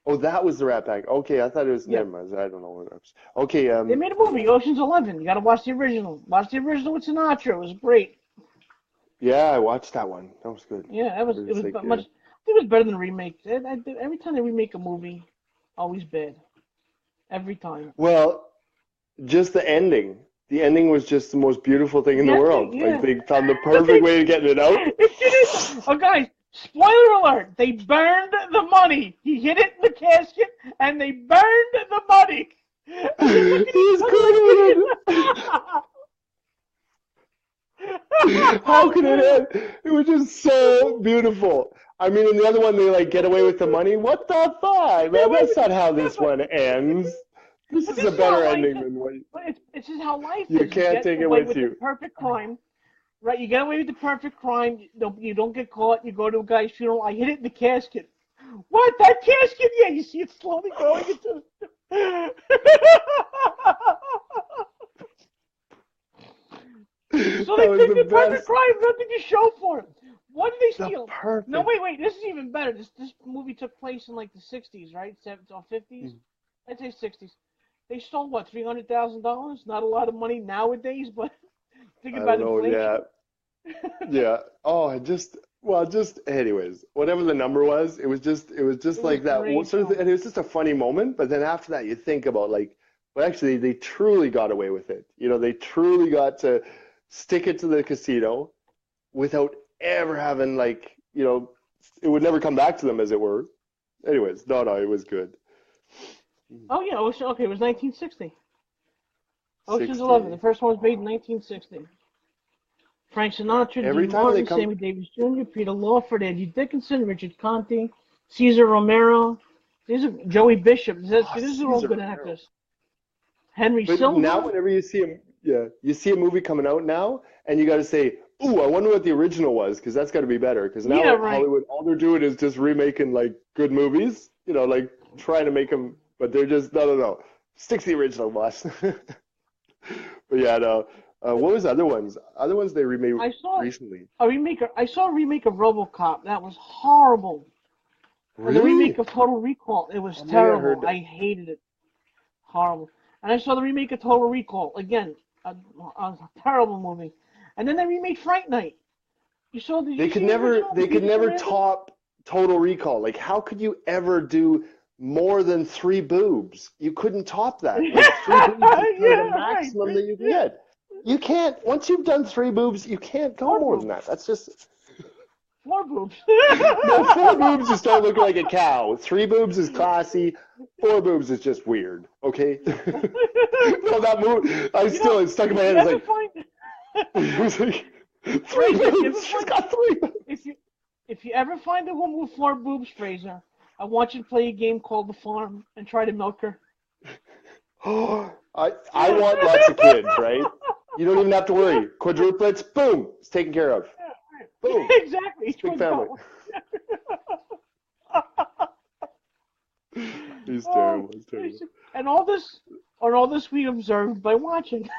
S2: Oh, that was the Rat Pack. Okay, I thought it was. Never mind. I don't know what it was. Okay.
S1: They made a movie, Ocean's 11. You got to watch the original. Watch the original with Sinatra. It was great.
S2: Yeah, I watched that one. That was good.
S1: Yeah, it was much. It was better than the remake. Every time they remake a movie, always bad. Every time.
S2: Well, just the ending. The ending was just the most beautiful thing in the world.
S1: Yeah.
S2: Like they found the perfect way to get it out.
S1: Oh, guys, spoiler alert! They burned the money. He hid it in the casket, and they burned the money.
S2: He's good. How could it end? It was just so beautiful. I mean, in the other one, they like get away with the money. What the fuck, man? That's not how this one ends. This is a better ending than what.
S1: It's just how life is.
S2: You can't take it with you.
S1: The perfect crime, right? You get away with the perfect crime. You don't get caught. You go to a guy's funeral. I hid it in the casket. What? That casket? Yeah, you see it slowly going into. So they take the perfect crime, nothing to show for it. What did they steal? No, wait. This is even better. This movie took place in like the 60s, right? 70s or 50s? I'd say 60s. They stole what, $300,000? Not a lot of money nowadays, but think about inflation.
S2: Yeah. Oh, anyways, whatever the number was, it was just like that sort of thing, and it was just a funny moment. But then after that, you think about like, well, actually, they truly got away with it. They truly got to stick it to the casino without ever having like, it would never come back to them, as it were. Anyways, no, it was good.
S1: Oh yeah, okay, it was 1960. Ocean's 11. The first one was made in 1960. Frank Sinatra, Dean Martin, Sammy Davis Jr., Peter Lawford, Angie Dickinson, Richard Conte, Cesar Romero. These are Joey Bishop. These are all good actors. Henry Silva.
S2: Now, whenever you see you see a movie coming out now, and you got to say, "Ooh, I wonder what the original was," because that's got to be better. Because now Hollywood, all they're doing is just remaking like good movies. Like trying to make them, but they're just no. Stick to the original, boss. But yeah, no. What was the other ones? Other ones they remade recently.
S1: I saw a remake of RoboCop. That was horrible.
S2: Really?
S1: The remake of Total Recall. It was terrible. I hated it. Horrible. And I saw the remake of Total Recall. Again, a terrible movie. And then they remade Fright Night. You saw the.
S2: They could never top Total Recall. Like, how could you ever do more than three boobs? You couldn't top that. Like, three boobs is kind of the
S1: Yeah, right.
S2: maximum that you can get. You can't, once you've done three boobs, you can't go
S1: Four
S2: more than
S1: boobs.
S2: that. That's just,
S1: Four boobs.
S2: no, four boobs, you start looking like a cow. Three boobs is classy. Four boobs is just weird. Okay? No, that move, it's stuck in my head.
S1: You
S2: It's
S1: ever
S2: like,
S1: find
S2: it's like, three
S1: Fraser, you ever
S2: boobs. She's
S1: find
S2: got three boobs.
S1: if you ever find a woman with four boobs, Fraser, I want you to play a game called The Farm and try to milk her.
S2: I want lots of kids, right? You don't even have to worry. Quadruplets, boom, it's taken care of. Boom.
S1: Exactly. Each
S2: Big
S1: one's
S2: family. He's terrible. He's terrible.
S1: And all this we observed by watching.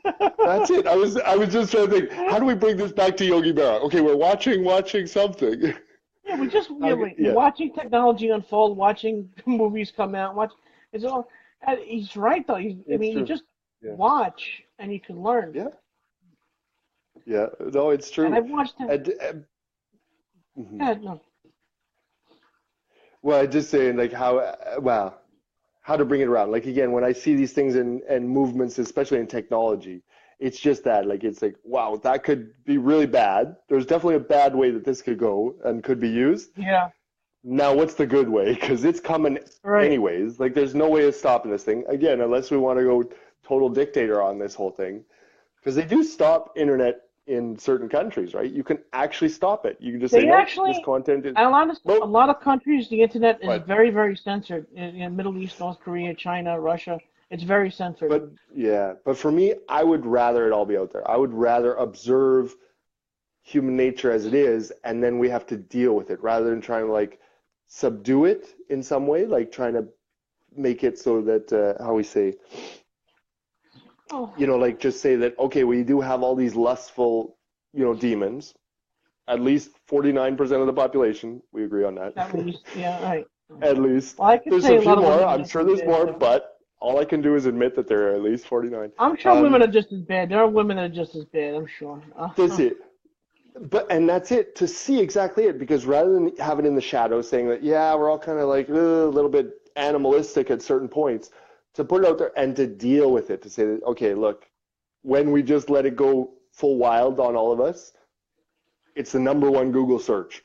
S2: That's it. I was just trying to think, how do we bring this back to Yogi Berra? Okay, we're watching something.
S1: Yeah, we just
S2: Yeah.
S1: watching technology unfold, watching movies come out, it's all. And he's right though. You
S2: True.
S1: just
S2: Yeah.
S1: watch and you can learn.
S2: Yeah. Yeah. No, it's true.
S1: And I've watched him.
S2: Mhm.
S1: Yeah, no.
S2: Well, I'm just saying, like, how to bring it around. Like, again, when I see these things and movements, especially in technology, it's just that, like, it's like, wow, that could be really bad. There's definitely a bad way that this could go and could be used.
S1: Yeah.
S2: Now, what's the good way? Because it's coming
S1: Right.
S2: anyways. Like, there's no way of stopping this thing. Again, unless we want to go total dictator on this whole thing. Because they do stop internet in certain countries, right? You can actually stop it. You can just say,
S1: They
S2: no,
S1: actually,
S2: this content is...
S1: a lot of countries, the internet is
S2: But-
S1: very, very censored. In Middle East, North Korea, China, Russia, it's very censored.
S2: But for me, I would rather it all be out there. I would rather observe human nature as it is, and then we have to deal with it rather than trying to like subdue it in some way, like trying to make it so that how we say,
S1: Oh.
S2: like just say that, okay, we do have all these lustful, demons. At least 49% of the population. We agree on that.
S1: At least, yeah, right.
S2: At least.
S1: Well, I can
S2: There's
S1: say
S2: a
S1: a
S2: few
S1: lot of
S2: more.
S1: women
S2: I'm
S1: are
S2: sure
S1: just
S2: there's
S1: as
S2: more,
S1: bad.
S2: but all I can do is admit that there are at least 49.
S1: I'm sure women are just as bad. There are women that are just as bad, I'm sure.
S2: That's it. And that's it, to see exactly it, because rather than have it in the shadows saying that, yeah, we're all kind of like a little bit animalistic at certain points, to put it out there and to deal with it, to say that, okay, look, when we just let it go full wild on all of us, it's the #1 Google search.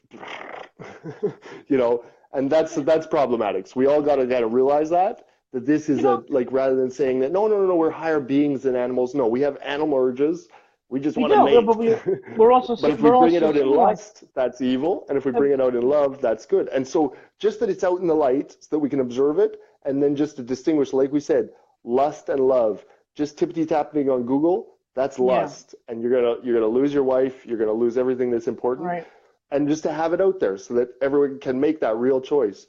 S2: And that's problematic. So we all got to realize that this is rather than saying that, no, we're higher beings than animals. No, we have animal urges. We just want to mate.
S1: But we're also.
S2: But if we bring it out in lust, that's evil. And if we bring it out in love, that's good. And so just that it's out in the light so that we can observe it, and then just to distinguish, like we said, lust and love, just tippity-tapping on Google, that's lust. Yeah. And you're gonna lose your wife, you're gonna lose everything that's important.
S1: Right.
S2: And just to have it out there so that everyone can make that real choice.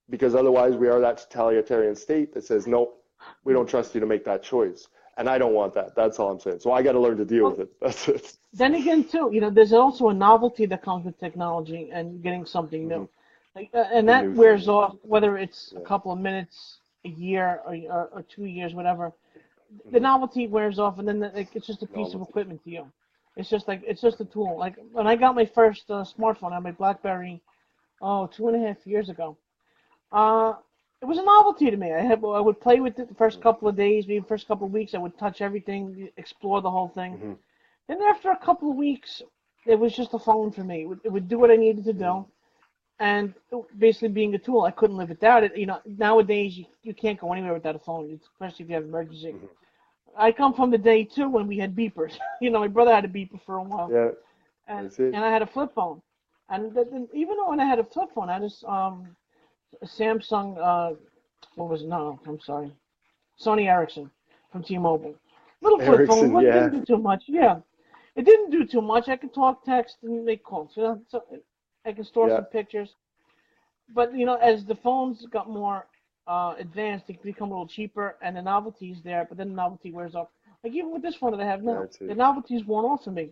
S2: Because otherwise we are that totalitarian state that says, no, we don't trust you to make that choice. And I don't want that. That's all I'm saying. So I got to learn to deal with it. That's it.
S1: Then again, too, there's also a novelty that comes with technology and getting something new. And that wears off, whether it's a couple of minutes, a year, or 2 years, whatever. The novelty wears off, and then it's just a piece of equipment to you. It's just a tool. Like when I got my first smartphone, I had my BlackBerry, 2.5 years ago. It was a novelty to me. I would play with it the first couple of days, maybe the first couple of weeks. I would touch everything, explore the whole thing. Mm-hmm. Then after a couple of weeks, it was just a phone for me. It would do what I needed to do, and basically being a tool, I couldn't live without it. Nowadays you can't go anywhere without a phone, especially if you have an emergency. Mm-hmm. I come from the day too when we had beepers. My brother had a beeper for a while.
S2: Yeah.
S1: And I had a flip phone, and then, even though when I had a flip phone, I just Samsung, what was it? No, I'm sorry. Sony Ericsson from T-Mobile. Little flip phone, it didn't do too much. Yeah, it didn't do too much. I could talk, text, and make calls. So I can store some pictures. But as the phones got more advanced, they become a little cheaper, and the novelty's there. But then the novelty wears off. Like even with this phone that I have now, the novelty's worn off for me.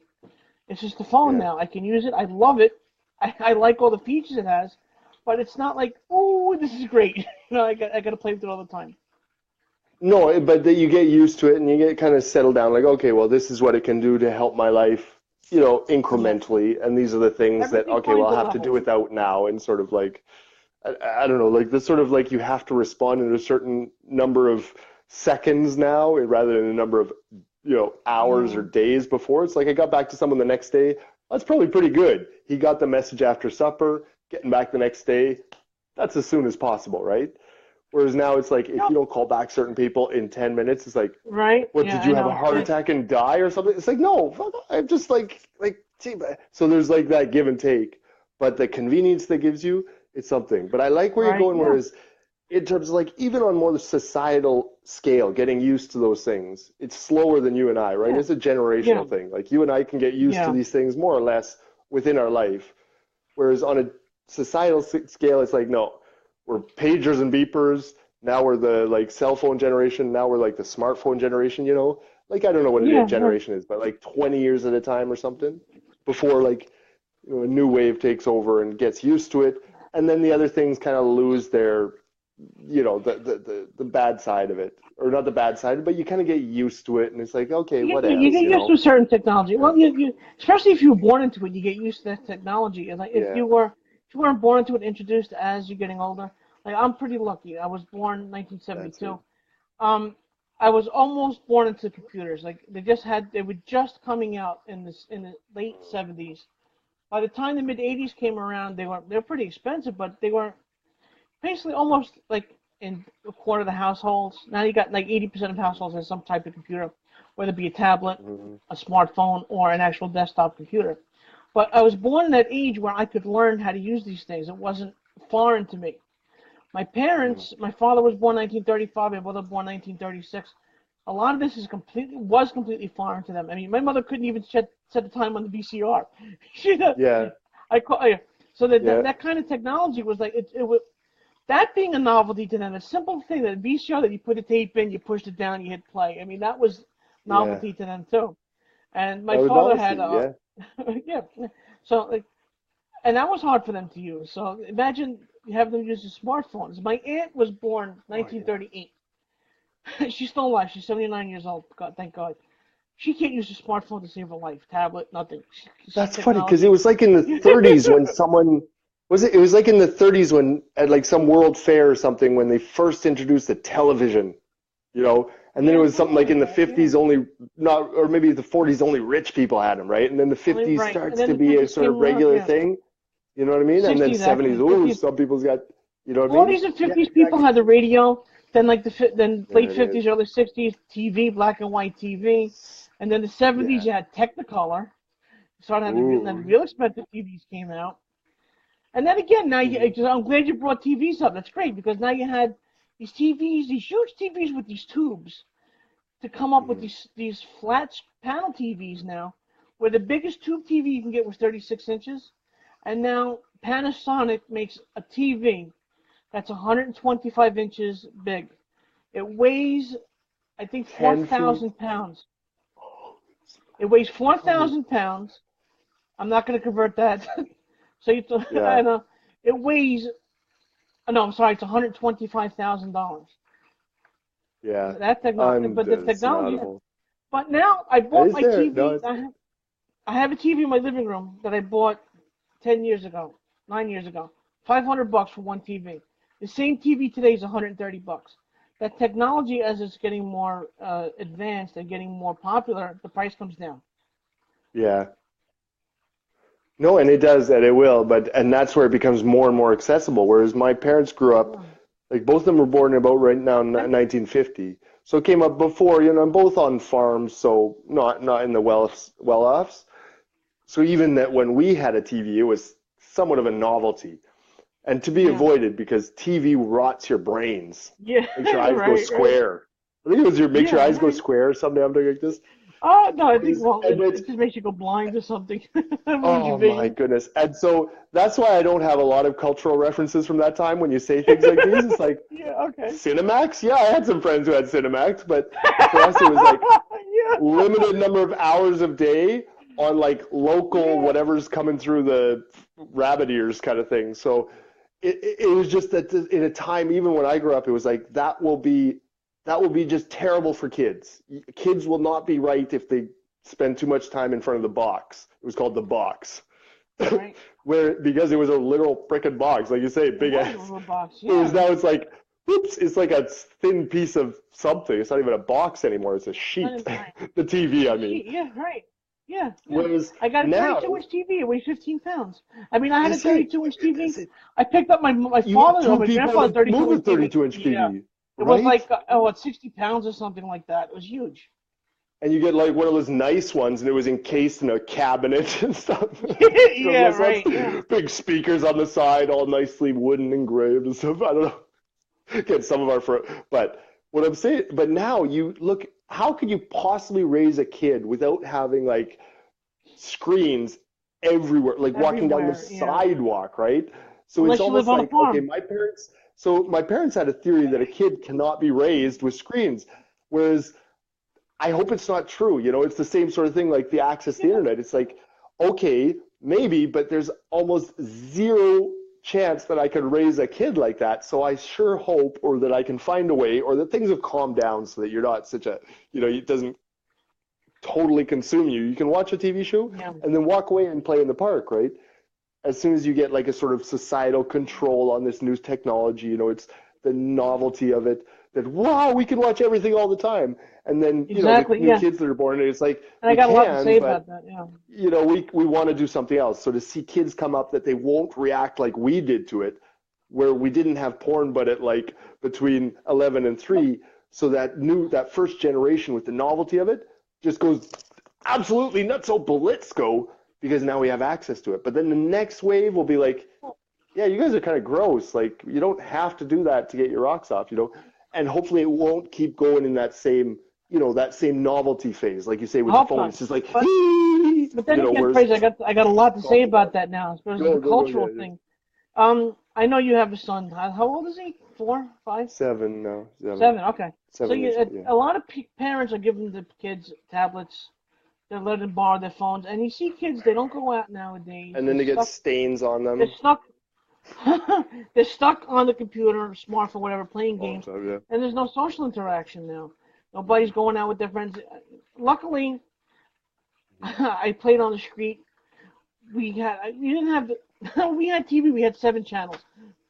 S1: It's just the phone now. I can use it. I love it. I like all the features it has. But it's not like, oh, this is great. I got to play with it all the time.
S2: No, but you get used to it and you get kind of settled down. Like, okay, well, this is what it can do to help my life incrementally, and these are the things that,
S1: Everything
S2: okay, well,
S1: finds
S2: I'll
S1: a
S2: have to do
S1: level.
S2: without now, and sort of like, I don't know, like this sort of like you have to respond in a certain number of seconds now rather than a number of, hours or
S1: Mm,
S2: days before. It's like I got back to someone the next day. That's probably pretty good. He got the message after supper, getting back the next day. That's as soon as possible, right? Whereas now it's like if
S1: yep.
S2: you don't call back certain people in 10 minutes, it's like,
S1: Right?
S2: what,
S1: Yeah,
S2: did
S1: I
S2: you have a
S1: know.
S2: heart attack and die or something? It's like, no, fuck, I'm just like, gee, so there's like that give and take. But the convenience that gives you, it's something. But I like where you're
S1: Right?
S2: going,
S1: Yeah.
S2: whereas in terms of like, even on more the societal scale, getting used to those things, it's slower than you and I, right?
S1: Yeah.
S2: It's a
S1: Yeah.
S2: generational thing. Like you and I can get used to
S1: Yeah.
S2: these things more or less within our life. Whereas on a societal scale, it's like, no, we're pagers and beepers. Now we're the like cell phone generation. Now we're like the smartphone generation, Like I don't know what a
S1: Yeah. Yeah.
S2: generation is, but like 20 years at a time or something before like a new wave takes over and gets used to it. And then the other things kind of lose their, the bad side of it. Or not the bad side, but you kind of get used to it and it's like, okay, what
S1: You
S2: else,
S1: get used to certain technology.
S2: Yeah.
S1: Well, you especially if you were born into it, you get used to that technology. And like
S2: Yeah.
S1: if you weren't born into it, introduced as you're getting older. Like I'm pretty lucky. I was born
S2: That's
S1: 1972.
S2: good.
S1: Um, I was almost born into computers. Like they were just coming out in the late 70s. By the time the mid 80s came around, they're pretty expensive, but they were basically almost like in a quarter of the households. Now you got like 80% of households have some type of computer, whether it be a tablet,
S2: Mhm.
S1: a smartphone, or an actual desktop computer. But I was born in that age where I could learn how to use these things. It wasn't foreign to me. My
S2: Mhm.
S1: parents, my father was born 1935, my mother born 1936. A lot of this was completely foreign to them. I mean, my mother couldn't even set the time on the VCR. She,
S2: Yeah.
S1: I call, so
S2: Yeah.
S1: that kind of technology was like it was that being a novelty to them, a simple thing that VCR that you put a tape in, you pushed it down, you hit play. I mean, that was
S2: Yeah.
S1: novelty to them too. And my
S2: That was
S1: father had
S2: novelty. Yeah.
S1: yeah, so like, and that was hard for them to use. So imagine you have them use the smartphones. My aunt was born
S2: Oh yeah.
S1: 1938. She's still alive. She's 79 years old. God, thank God. She can't use a smartphone to save her life. Tablet, nothing.
S2: That's funny because it
S1: Technology.
S2: was like in the 30s when someone was it? It was like in the 30s when at like some World Fair or something when they first introduced the television, and then it
S1: Yeah,
S2: was something
S1: something
S2: like
S1: like
S2: in the
S1: that. Yeah.
S2: 50s only not, or maybe the 40s only rich people had them, right? And then the
S1: Only
S2: 50s
S1: right. And
S2: starts
S1: then
S2: to
S1: the
S2: be a
S1: 50s
S2: sort
S1: came
S2: of
S1: around.
S2: regular
S1: Yeah.
S2: thing, you know what I mean? And then
S1: 60s
S2: 70s,
S1: actually.
S2: ooh,
S1: 50s.
S2: some people's got, you know what I mean?
S1: 40s and
S2: Yeah,
S1: 50s people
S2: exactly.
S1: had the radio. Then like then
S2: There
S1: late
S2: it is.
S1: 50s, early 60s, TV, black and white TV. And then the 70s,
S2: Yeah.
S1: you had Technicolor. Started having the
S2: Ooh.
S1: real expensive TVs came out. And then again, now
S2: Hmm.
S1: I'm glad you brought TVs up. That's great because now you had these TVs, these huge TVs with these tubes to come up with
S2: Hmm.
S1: these flat panel TVs now, where the biggest tube TV you can get was 36 inches, and now Panasonic makes a TV that's 125 inches big. It weighs, I think,
S2: 10 feet.
S1: 4,000 pounds. It weighs
S2: Funny.
S1: 4,000 pounds. I'm not going to convert that. So I
S2: Yeah.
S1: know it weighs. No, I'm sorry. It's $125,000.
S2: Yeah.
S1: That technology, but the technology.
S2: Undeniable.
S1: But now I
S2: It
S1: bought
S2: is
S1: my
S2: there. No,
S1: TV. I have a TV in my living room that I bought 10 years ago, 9 years ago. $500 for one TV. The same TV today is $130. That technology, as it's getting more advanced and getting more popular, the price comes down.
S2: yeah. No, and it does, and it will, and that's where it becomes more and more accessible. Whereas my parents grew up,
S1: Yeah.
S2: like both of them were born about right now in
S1: Okay.
S2: 1950. So it came up before, both on farms, so not in the well-offs. So even that when we had a TV, it was somewhat of a novelty and to be
S1: Yeah.
S2: avoided because TV rots your brains,
S1: Yeah.
S2: makes your eyes go
S1: Right. Right.
S2: square. I think it was your makes your
S1: Yeah.
S2: eyes go
S1: Right.
S2: square someday. I'm doing like this.
S1: Oh no, I think
S2: Is
S1: well,
S2: and it's
S1: it just makes you go blind or something. Lose your
S2: Oh my
S1: vision.
S2: goodness. And so that's why I don't have a lot of cultural references from that time when you say things like these. It's like
S1: Yeah. Okay.
S2: Cinemax? Yeah, I had some friends who had Cinemax, but for us it was like
S1: Yeah.
S2: limited number of hours of day on like local
S1: Yeah.
S2: whatever's coming through the rabbit ears kind of thing. So it was just that in a time even when I grew up, it was like that will be just terrible for kids. Kids will not be right if they spend too much time in front of the box. It was called the box.
S1: Right.
S2: Where because it was a literal frickin' box, like you say,
S1: It
S2: big
S1: was a
S2: ass.
S1: little box.
S2: Whereas
S1: Yeah.
S2: now it's like, whoops, it's like a thin piece of something. It's not even a box anymore. It's a sheet.
S1: Right.
S2: The TV, I mean.
S1: Yeah, right. Yeah, yeah.
S2: Whereas
S1: I got a
S2: now,
S1: 32-inch TV. It weighs 15 pounds. I mean, I had a
S2: that's it.
S1: 32-inch TV.
S2: That's it.
S1: I picked up my
S2: You got
S1: father or
S2: two
S1: my
S2: people
S1: grandfather's
S2: that move a
S1: 32-inch TV.
S2: 32-inch
S1: Yeah.
S2: TV,
S1: It was
S2: right?
S1: like, oh, what, 60 pounds or something like that. It was huge.
S2: And you get like one of those nice ones, and it was encased in a cabinet and stuff.
S1: Yeah,
S2: Those
S1: right. Yeah.
S2: ones, big speakers on the side, all nicely wooden engraved and stuff. I don't know. Get some of our but what I'm saying, but now you look, how could you possibly raise a kid without having like screens everywhere, like walking down the
S1: Everywhere. Yeah.
S2: sidewalk, right? So it's
S1: Unless you live
S2: almost
S1: on a
S2: like, okay,
S1: farm.
S2: my parents had a theory that a kid cannot be raised with screens, whereas I hope it's not true. You know, it's the same sort of thing like the access to the
S1: Yeah.
S2: internet. It's like, okay, maybe, but there's almost zero chance that I could raise a kid like that. So I sure hope, or that I can find a way, or that things have calmed down so that you're not such a, it doesn't totally consume you. You can watch a TV show
S1: Yeah.
S2: and then walk away and play in the park, right? As soon as you get like a sort of societal control on this new technology, it's the novelty of it that, wow, we can watch everything all the time. And then, the
S1: Exactly.
S2: new
S1: Yeah.
S2: kids that are born, it's like,
S1: And I
S2: we
S1: got a lot to
S2: can,
S1: say
S2: but,
S1: about that. Yeah.
S2: we want to do something else. So to see kids come up that they won't react like we did to it, where we didn't have porn, but at like between 11 and 3, so that first generation with the novelty of it just goes absolutely nutso blitzko, because now we have access to it. But then the next wave will be like, yeah, you guys are kind of gross. Like, you don't have to do that to get your rocks off, And hopefully it won't keep going in that same, that same novelty phase, like you say with
S1: I
S2: the
S1: hope
S2: phone.
S1: not.
S2: It's just like,
S1: But then again,
S2: where's
S1: Fraser, I got a lot to say about that now, especially the
S2: go,
S1: cultural
S2: yeah.
S1: thing. I know you have a son. How old is he? 4, 5,
S2: 7 now.
S1: 7. Okay. So
S2: 7 years old, yeah.
S1: a lot of parents are giving the kids tablets. They're letting them borrow their phones, and you see kids. They don't go out nowadays.
S2: And then they get stains on them.
S1: They're stuck. They're stuck on the computer, smartphone, whatever, playing games,
S2: Yeah.
S1: and there's no social interaction now. Nobody's going out with their friends. Luckily, I played on the street. We didn't have we had TV. We had 7 channels,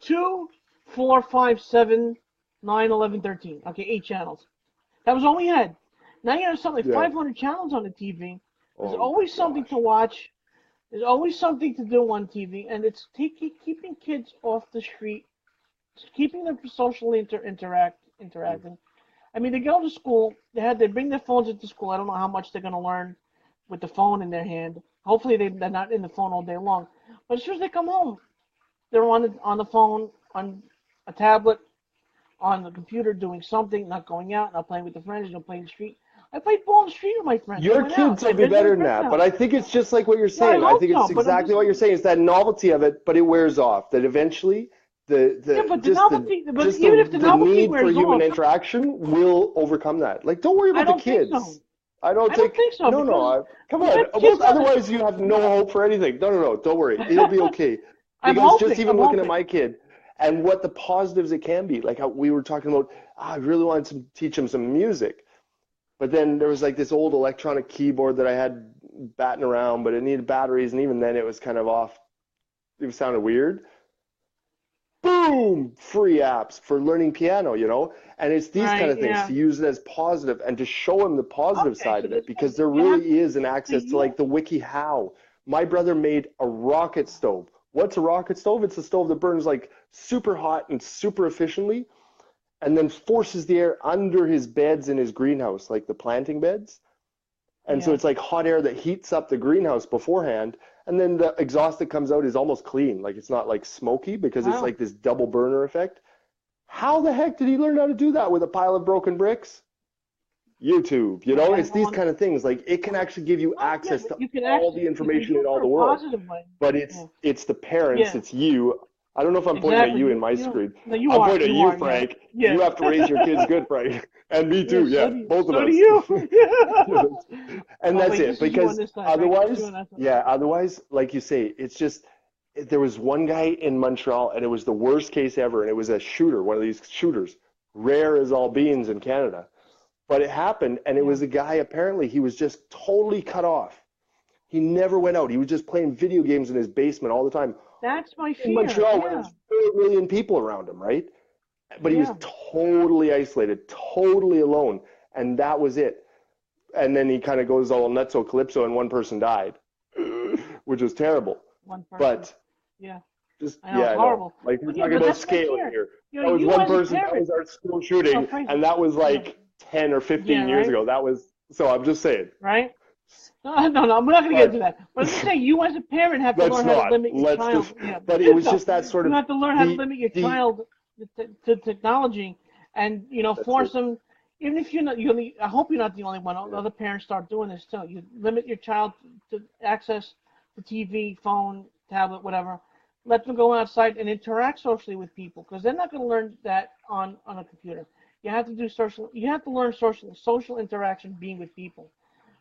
S1: 2, 4, 5, 7, 9, 11, 13. Okay, 8 channels. That was all we had. Now you have something like 500 channels on the TV. There's always something to watch. There's always something to do on TV, and it's keeping kids off the street, keeping them socially interacting. I mean, they go to school. They bring their phones into school. I don't know how much they're going to learn with the phone in their hand. Hopefully, they're not in the phone all day long. But as soon as they come home, they're on the phone, on a tablet, on the computer, doing something, not going out, not playing with the friends, not playing the street. I played ball in the street with my friends.
S2: Your kids will be better than that, but I think it's just like what you're saying. I think it's exactly what you're saying. It's that novelty of it, but it wears off. That eventually the
S1: even if the novelty
S2: need
S1: wears
S2: for human
S1: off,
S2: interaction will overcome that. Like, don't worry about the kids. I don't think so. No, come on. Otherwise, you have no hope for anything. No. Don't worry. It'll be okay. Because just even looking at my kid and what the positives it can be, like how we were talking about, I really wanted to teach him some music. But then there was like this old electronic keyboard that I had batting around, but it needed batteries, and even then it was kind of off. It sounded weird. Boom! Free apps for learning piano, And it's these kind of things to use it as positive and to show him the positive side of it, because there really is an access to like the WikiHow. My brother made a rocket stove. What's a rocket stove? It's a stove that burns like super hot and super efficiently, and then forces the air under his beds in his greenhouse, like the planting beds. And so it's like hot air that heats up the greenhouse beforehand, and then the exhaust that comes out is almost clean. Like, it's not like smoky, because it's like this double burner effect. How the heck did he learn how to do that with a pile of broken bricks? YouTube, it's these kind of things. Like, it can actually give you access to all the information in all the world. But it's the parents, it's you. I don't know if I'm pointing at you in my screen.
S1: No,
S2: I'm pointing at you, Frank. Yeah. You have to raise your kids good, Frank. And me too, both of us.
S1: So do you.
S2: And that's it. Because otherwise, like you say, it's just, there was one guy in Montreal, and it was the worst case ever, and it was a shooter, one of these shooters, rare as all beans in Canada. But it happened, and it was a guy, apparently, he was just totally cut off. He never went out. He was just playing video games in his basement all the time.
S1: That's my
S2: In
S1: fear.
S2: Montreal, where
S1: Yeah.
S2: there's 4 million people around him, right? But he was
S1: Yeah.
S2: totally isolated, totally alone, and that was it. And then he kind of goes all nutso calypso, and one person died, which was terrible.
S1: One person.
S2: But
S1: yeah.
S2: just
S1: I know,
S2: yeah,
S1: it's
S2: I know.
S1: horrible.
S2: Like we're
S1: But yeah,
S2: talking
S1: but
S2: about
S1: that's my
S2: scaling
S1: fear.
S2: here.
S1: You
S2: That
S1: know,
S2: was
S1: you
S2: one
S1: as a
S2: person. That
S1: parent.
S2: was our school shooting,
S1: Oh, Fraser.
S2: and that was
S1: Yeah.
S2: like 10 or 15
S1: Yeah,
S2: years
S1: right?
S2: ago. That was so. I'm just saying.
S1: Right? No, no, we're not going to get into that. But I'm just saying, you as a parent have to
S2: Let's
S1: learn how to
S2: not.
S1: limit your
S2: Let's
S1: child.
S2: just.
S1: Yeah.
S2: But it was
S1: No,
S2: just that sort of
S1: you have to learn how to
S2: the
S1: limit your
S2: the.
S1: child to technology, and
S2: That's
S1: force
S2: it.
S1: them. Even if you're not, I hope you're not the only one.
S2: Yeah.
S1: Other parents start doing this too. You limit your child to access to TV, phone, tablet, whatever. Let them go outside and interact socially with people, because they're not going to learn that on a computer. You have to do social. You have to learn social interaction, being with people.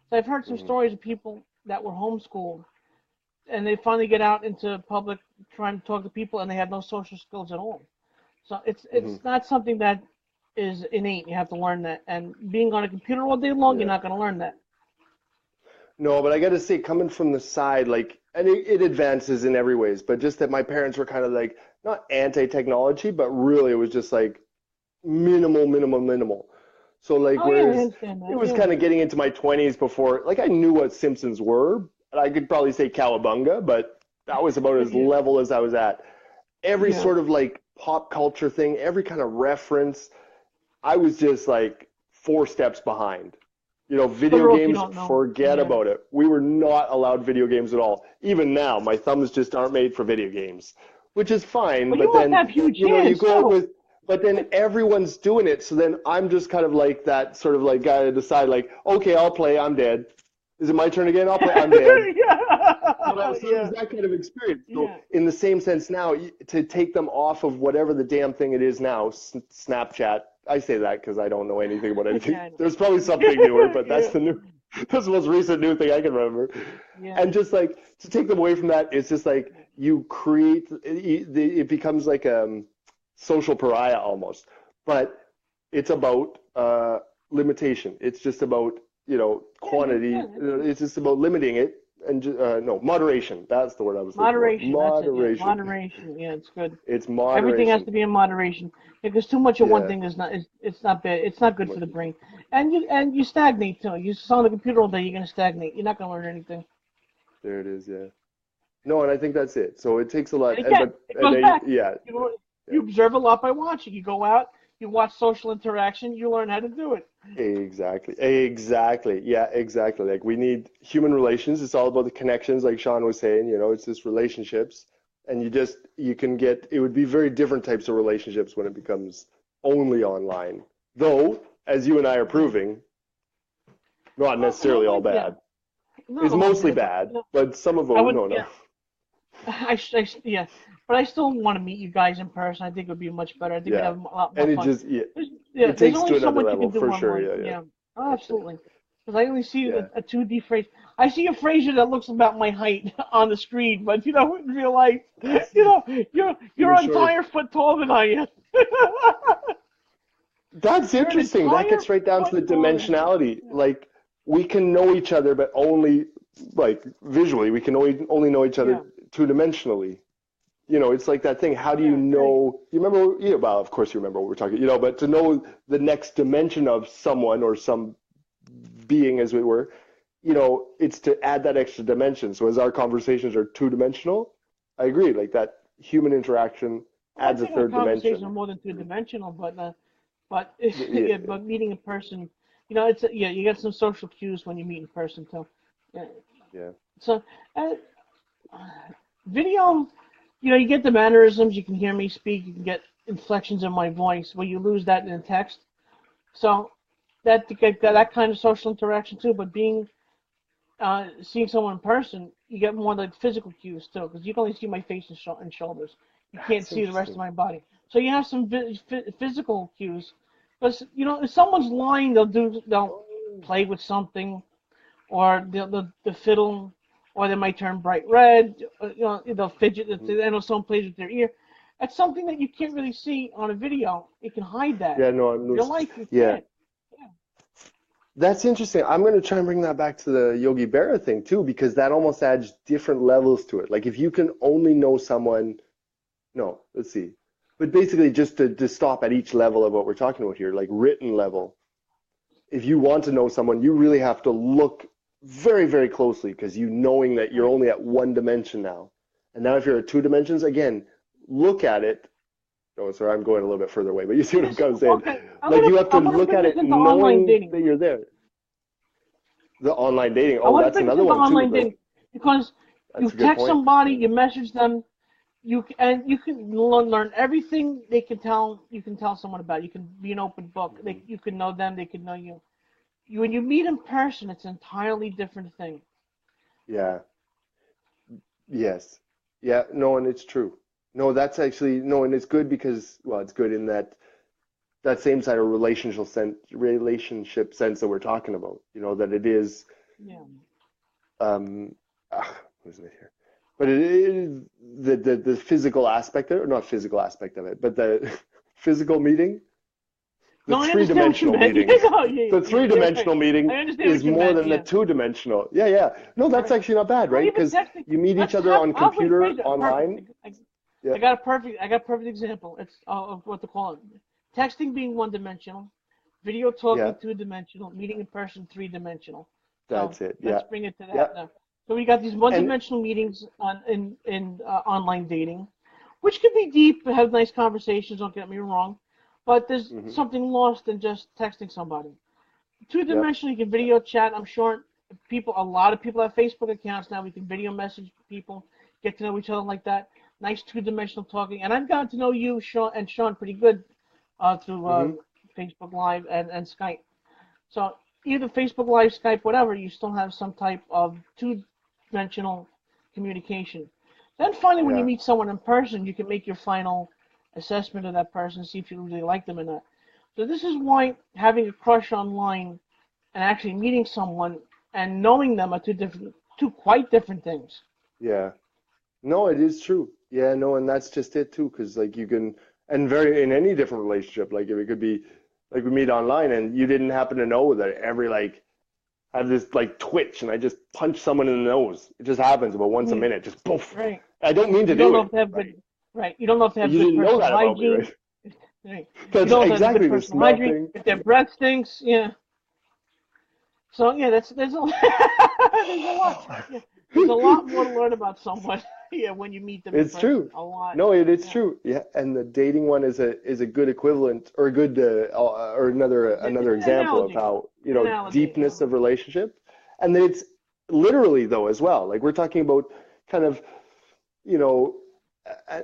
S1: So I've heard some
S2: Mhm.
S1: stories of people that were homeschooled, and they finally get out into public trying to talk to people, and they have no social skills at all. So it's
S2: Mhm.
S1: not something that is innate. You have to learn that. And being on a computer all day long, you're
S2: Yeah.
S1: not going to learn that.
S2: No, but I got to say, coming from the side, like, and it advances in every ways, but just that my parents were kind of like not anti-technology, but really it was just like minimal, minimal, minimal. So like,
S1: Oh yeah, I
S2: whereas
S1: understand
S2: it
S1: that.
S2: was
S1: Yeah,
S2: kind of getting into my 20s before, like I knew what Simpsons were, and I could probably say Cowabunga, but that was about as
S1: yeah,
S2: level as I was at. Every
S1: yeah.
S2: sort of like pop culture thing, every kind of reference, I was just like 4 steps behind.
S1: For
S2: Video
S1: those you
S2: games,
S1: don't know,
S2: forget
S1: yeah,
S2: about it. We were not allowed video games at all. Even now, my thumbs just aren't made for video games, which is fine.
S1: but you
S2: But
S1: must
S2: then,
S1: have huge
S2: you
S1: hands
S2: go out
S1: too.
S2: with, but then everyone's doing it. So then I'm just kind of like that sort of like guy to decide, like, okay, I'll play. I'm dead. Is it my turn again? I'll play. I'm dead.
S1: Yeah,
S2: So it was
S1: yeah,
S2: that kind of experience. So
S1: yeah.
S2: in the same sense now, to take them off of whatever the damn thing it is now, Snapchat. I say that because I don't know anything about anything.
S1: Yeah, I know.
S2: There's probably something newer, but that's
S1: Yeah,
S2: the new, that's the most recent new thing I can remember.
S1: yeah,
S2: And just like to take them away from that, it's just like you create, it becomes like a social pariah almost. But it's about limitation. It's just about,
S1: yeah.
S2: quantity. It's just about limiting it and no, moderation. That's the word I was looking for.
S1: Moderation, that's it. Yeah,
S2: Moderation.
S1: moderation. Yeah, it's good.
S2: It's
S1: Everything has
S2: moderation.
S1: to be in moderation, because too much of one
S2: Yeah.
S1: thing it's not bad. It's not
S2: Too
S1: good for
S2: much.
S1: the brain, and you stagnate too. You sit on the computer all day, you're gonna stagnate. You're not gonna learn anything.
S2: There it is. Yeah. No, and I think that's it. So it takes a lot,
S1: And again, it goes back.
S2: yeah, yeah,
S1: You observe a lot by watching. You go out, you watch social interaction, you learn how to do it.
S2: exactly, exactly, yeah, exactly. Like we need human relations. It's all about the connections, like Sean was saying. It's just relationships, and you can get. It would be very different types of relationships when it becomes only online. Though, as you and I are proving, not
S1: Well,
S2: necessarily all
S1: yeah,
S2: bad.
S1: not
S2: It's
S1: all
S2: mostly
S1: bad,
S2: bad, but some of
S1: I
S2: them,
S1: would,
S2: no, no.
S1: yeah, yeah, but I still want to meet you guys in person. I think it would be much better. I think we'd
S2: Yeah,
S1: have a lot more
S2: and
S1: fun.
S2: yeah,
S1: Yeah,
S2: it
S1: there's
S2: takes to
S1: only so
S2: another
S1: much you
S2: level
S1: can do
S2: for sure.
S1: online.
S2: Yeah, yeah,
S1: Yeah, oh,
S2: that's it.
S1: absolutely. Because I only see
S2: Yeah.
S1: a 2D phrase. I see a Fraser that looks about my height on the screen, but in real life, you're
S2: For
S1: an
S2: sure.
S1: entire foot taller than I am.
S2: That's
S1: You're an
S2: interesting. That
S1: entire
S2: gets right down to
S1: foot
S2: the
S1: taller than me.
S2: dimensionality.
S1: Yeah,
S2: Like we can know each other, but only like visually. We can only know each
S1: yeah,
S2: other two-dimensionally. It's like that thing. How do you
S1: yeah, right.
S2: know? You remember? Yeah, well, of course you remember what we're talking. But to know the next dimension of someone or some being, as it were, it's to add that extra dimension. So as our conversations are two-dimensional, I agree. Like that human interaction
S1: Well, I
S2: adds a
S1: think our
S2: third
S1: conversations are
S2: dimension.
S1: more than two-dimensional, but
S2: Yeah,
S1: yeah, but meeting in person, you get some social cues when you meet in person too. Yeah.
S2: yeah.
S1: So, uh, video, you get the mannerisms. You can hear me speak. You can get inflections in my voice. Well, you lose that in text. So that to get that kind of social interaction too. But seeing someone in person, you get more like physical cues too, because you can only see my face and shoulders. You can't
S2: That's
S1: see the rest of
S2: interesting.
S1: my body. So you have some physical cues. Because if someone's lying, they'll
S2: Oh.
S1: play with something, or the fiddle, or they might turn bright red. They'll fidget.
S2: Mhm.
S1: I know someone plays with their ear. That's something that you can't really see on a video. You can hide that.
S2: Yeah, no,
S1: In real life, you
S2: yeah,
S1: can't. Yeah.
S2: That's interesting. I'm going to try and bring that back to the Yogi Berra thing too, because that almost adds different levels to it. Like if you can only know someone, no, let's see. But basically, just to stop at each level of what we're talking about here, like written level, if you want to know someone, you really have to look very, very closely because you knowing that you're
S1: Right.
S2: only at one dimension now. And now if you're at two dimensions, again, look at it. Oh, sorry, I'm going a little bit further away, but you see
S1: And
S2: what I'm
S1: this,
S2: kind of saying?
S1: okay,
S2: Like you have to
S1: I want to
S2: look
S1: bring
S2: at
S1: this
S2: it
S1: into online
S2: knowing
S1: dating.
S2: that you're there. The online dating.
S1: I
S2: Oh,
S1: want to
S2: that's
S1: bring this
S2: another
S1: into
S2: one too.
S1: online
S2: Like
S1: dating because you
S2: that's a good
S1: text
S2: point.
S1: somebody,
S2: Yeah.
S1: you message them, and you can learn everything they can tell. You can tell someone about. You can be an open book.
S2: Hmm.
S1: You can know them. They can know you. When you meet in person, it's an entirely different thing.
S2: Yeah. Yes. Yeah. No, and it's true. No, that's actually no, and it's good because well, it's good in that same side of relationship sense that we're talking about. You know that it is
S1: Yeah.
S2: um losing it here, but it is the physical aspect of it, or not physical aspect of it, but the physical meeting, the
S1: No, I understand what you
S2: three-dimensional
S1: meant.
S2: meeting.
S1: Yeah, no, yeah,
S2: The
S1: yeah, yeah, right.
S2: three-dimensional meeting
S1: I understand
S2: is
S1: what you
S2: more
S1: meant.
S2: than the
S1: Yeah,
S2: two-dimensional. Yeah, yeah. No, that's
S1: right.
S2: actually not bad,
S1: Well,
S2: right?
S1: even
S2: Because
S1: texting.
S2: you meet each
S1: Let's
S2: other
S1: have.
S2: on
S1: I'll
S2: computer,
S1: rephrase it. Perfect.
S2: online. Yeah.
S1: I got a perfect. I got a perfect example. It's of what to call it. Texting being one dimensional, video
S2: Yeah.
S1: talking two dimensional, meeting in person three dimensional. So
S2: That's it.
S1: let's
S2: Yeah.
S1: bring it to
S2: Yeah.
S1: that now. So we got these one
S2: And
S1: dimensional meetings on in online dating, which could be deep, have nice conversations. Don't get me wrong, but there's
S2: hmm
S1: something lost in just texting somebody. Two
S2: yeah.
S1: dimensional, you can
S2: Yeah.
S1: video chat. I'm sure a lot of people have Facebook accounts now. We can video message people, get to know each other like that. Nice two dimensional talking. And I've gotten to know you, Sean, and Sean pretty good through
S2: hmm
S1: Facebook Live and Skype. So either Facebook Live, Skype, whatever, you still have some type of two dimensional communication. Then finally, when you
S2: Yeah.
S1: meet someone in person, you can make your final assessment of that person, see if you really like them or not. So this is why having a crush online and actually meeting someone and knowing them are two quite different things.
S2: Yeah. No, it is true. Yeah, no, and that's just it too, because like you can, and very in any different relationship, like if it could be like we meet online and you didn't happen to know that every like I have this like twitch and I just punch someone in the nose. It just happens about once a
S1: Yeah,
S2: minute, just poof.
S1: right.
S2: I don't mean to
S1: You don't
S2: do
S1: know
S2: it,
S1: if they have
S2: right?
S1: good, right. You don't know if they
S2: But
S1: have
S2: you
S1: good
S2: didn't know
S1: personal
S2: that about me,
S1: hygiene.
S2: right?
S1: Right. You
S2: That's
S1: don't know if they have
S2: exactly
S1: good
S2: the
S1: personal
S2: smell
S1: hygiene.
S2: thing.
S1: If their breath stinks, yeah. So yeah, there's a there's a lot. Yeah, there's a lot more to learn about someone. Yeah, when you meet them in
S2: It's
S1: person,
S2: true.
S1: a lot.
S2: No, it's
S1: Yeah.
S2: true. Yeah, and the dating one is a good equivalent or a good or another
S1: It's an
S2: example of
S1: analogy.
S2: how,
S1: An analogy. Yeah.
S2: deepness of relationship, and then it's literally though as well. Like we're talking about kind of, you know, uh,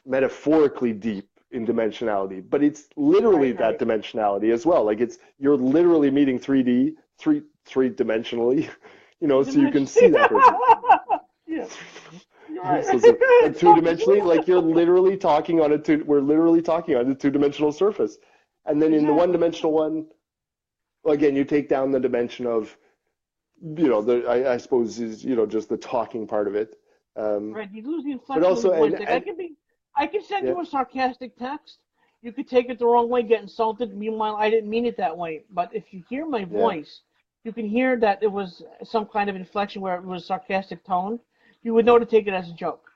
S2: metaphorically deep in dimensionality, but it's literally
S1: Right.
S2: that
S1: Right.
S2: dimensionality as well. Like it's you're literally meeting 3D, three dimensionally,
S1: Three
S2: so you can
S1: dimensions.
S2: see that person.
S1: Yeah. You're
S2: So,
S1: right.
S2: but two dimensionally, like you're literally talking on a two, we're literally talking on a two-dimensional surface. And then in the
S1: Exactly.
S2: one-dimensional one, well, again, you take down the dimension of, I suppose is, just the talking part of it. Um,
S1: Right. You lose the
S2: but
S1: inflection of the
S2: also,
S1: voice. Like I can send
S2: yeah,
S1: you a sarcastic text. You could take it the wrong way, get insulted. Meanwhile, I didn't mean it that way. But if you hear my
S2: yeah,
S1: voice, you can hear that it was some kind of inflection where it was a sarcastic tone. You would know to take it as a joke.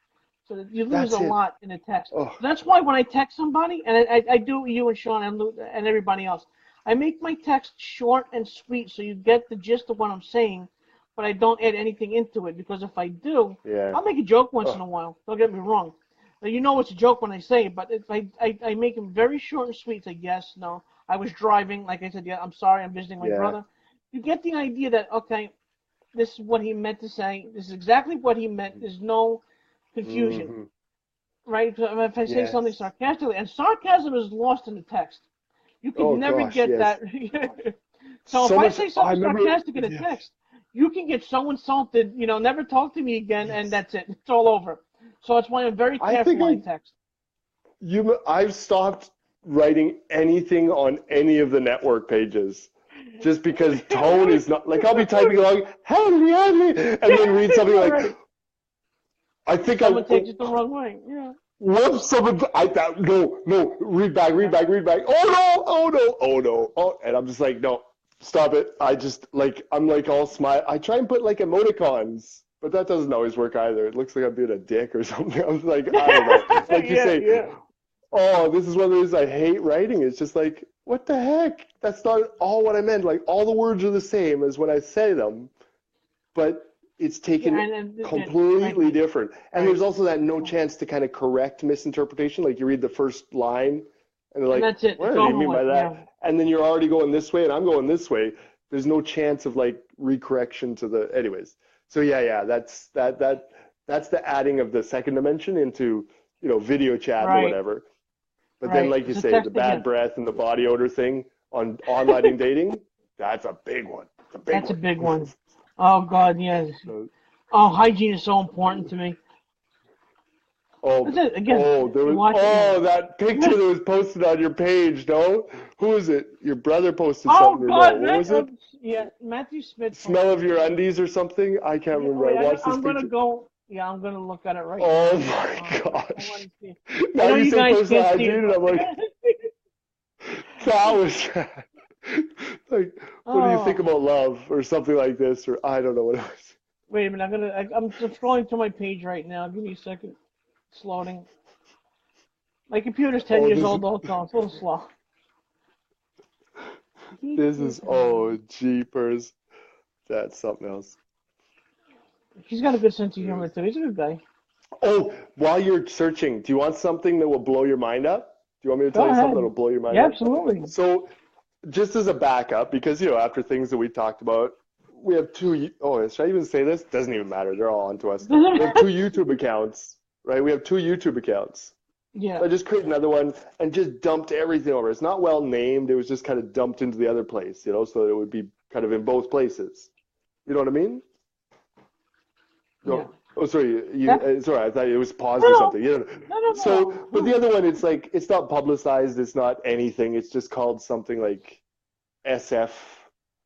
S1: So that you lose a
S2: that's it.
S1: lot in a text.
S2: Oh,
S1: So that's why when I text somebody, and I do you and Sean and everybody else, I make my text short and sweet so you get the gist of what I'm saying, but I don't add anything into it because if I do,
S2: yeah.
S1: I'll make a joke once in
S2: Oh,
S1: a while. Don't get me wrong. Now, you know it's a joke when I say it, but if I make them very short and sweet, say yes, no, I was driving, like I said, yeah, I'm sorry, I'm visiting my
S2: yeah.
S1: brother. You get the idea that okay, this is what he meant to say. This is exactly what he meant. There's no confusion,
S2: Hmm.
S1: right? So if I say something
S2: Yes.
S1: sarcastically, and sarcasm is lost in the text, you
S2: Oh
S1: can never
S2: gosh,
S1: get
S2: yes.
S1: that. So if
S2: So
S1: I
S2: much.
S1: say
S2: I
S1: something
S2: remember.
S1: sarcastic in a
S2: Yeah.
S1: text, you can get so insulted, never talk to me again, and
S2: Yes.
S1: that's it. It's all over. So that's why I'm very
S2: I think
S1: careful when I text.
S2: I've stopped writing anything on any of the network pages just because tone
S1: Really?
S2: is not like I'll be typing along, Henry, Henry, and then read something
S1: Yeah,
S2: like,
S1: right.
S2: I think I,
S1: Someone takes it the wrong way. Yeah.
S2: whoops, someone, I thought, no, read back, read
S1: Yeah.
S2: back, read back. Oh no, oh no, oh no, oh, and I'm just like, no. Stop it. I just like I'm like all smile. I try and put like emoticons, but that doesn't always work either. It looks like I'm being a dick or something. I was like, I don't know. Like you
S1: Yeah,
S2: say,
S1: yeah.
S2: oh, this is one of those I hate writing. It's just like, what the heck? That's not all what I meant. Like all the words are the same as when I say them, but it's
S1: Yeah,
S2: taken
S1: and then right,
S2: completely different. And
S1: right.
S2: there's also that no chance to kind of correct misinterpretation. Like you read the first line and they're
S1: And
S2: like,
S1: that's it.
S2: what
S1: It's
S2: do you
S1: over
S2: mean
S1: with.
S2: by
S1: Yeah.
S2: that? And then you're already going this way and I'm going this way. There's no chance of like recorrection to the anyways. So yeah, that's the adding of the second dimension into, video chat or
S1: Right,
S2: whatever. But then,
S1: right.
S2: like you
S1: Because the
S2: say, the
S1: text
S2: bad
S1: again.
S2: breath and the body odor thing on online dating, that's a big one. It's a big
S1: That's a
S2: one.
S1: big one. Oh God, yes.
S2: So,
S1: Oh, hygiene is so important to me. That's
S2: oh,
S1: it. Again,
S2: there
S1: you
S2: was,
S1: watch it. Yeah.
S2: that picture that was posted on your page, no? Who is it? Your brother posted
S1: Oh
S2: something or no?
S1: God,
S2: What was it?
S1: yeah, Matthew Smith
S2: Smell
S1: posted
S2: of your
S1: something.
S2: undies or something? I can't
S1: Yeah,
S2: remember. I
S1: wait,
S2: watched this
S1: I'm gonna
S2: picture.
S1: go. Yeah, I'm gonna look at it right
S2: Oh
S1: now.
S2: my
S1: I
S2: gosh.
S1: want to see. I
S2: Now
S1: know
S2: you
S1: you
S2: say
S1: guys
S2: personal
S1: can't see it,
S2: hygiene, and
S1: but
S2: I'm like, that was like, what do you think
S1: oh,
S2: about love or something like this? Or I don't know what it was.
S1: wait a minute. I'm just scrolling to my page right now. Give me a second. It's loading. My computer's 10
S2: Oh,
S1: years old also. It's a little slow.
S2: oh, jeepers. That's something else.
S1: He's got a good sense of
S2: Anyways.
S1: humor too. He's a good guy.
S2: Oh, while you're searching, do you want something that will blow your mind up? Do you want me to
S1: Go
S2: tell you something that will
S1: ahead.
S2: blow your mind
S1: Yeah,
S2: up?
S1: absolutely.
S2: So, just as a backup, because, after things that we talked about, we have oh, should I even say this? Doesn't even matter. They're all onto us. We have two YouTube accounts, right? We have two YouTube accounts.
S1: Yeah.
S2: So I just created another one and just dumped everything over. It's not well named. It was just kind of dumped into the other place, so that it would be kind of in both places. You know what I mean?
S1: Yeah.
S2: No. Oh, sorry.
S1: That,
S2: Sorry. I thought it was paused or
S1: no,
S2: something. So, but the
S1: no.
S2: other one, it's not publicized. It's not anything. It's just called something like SF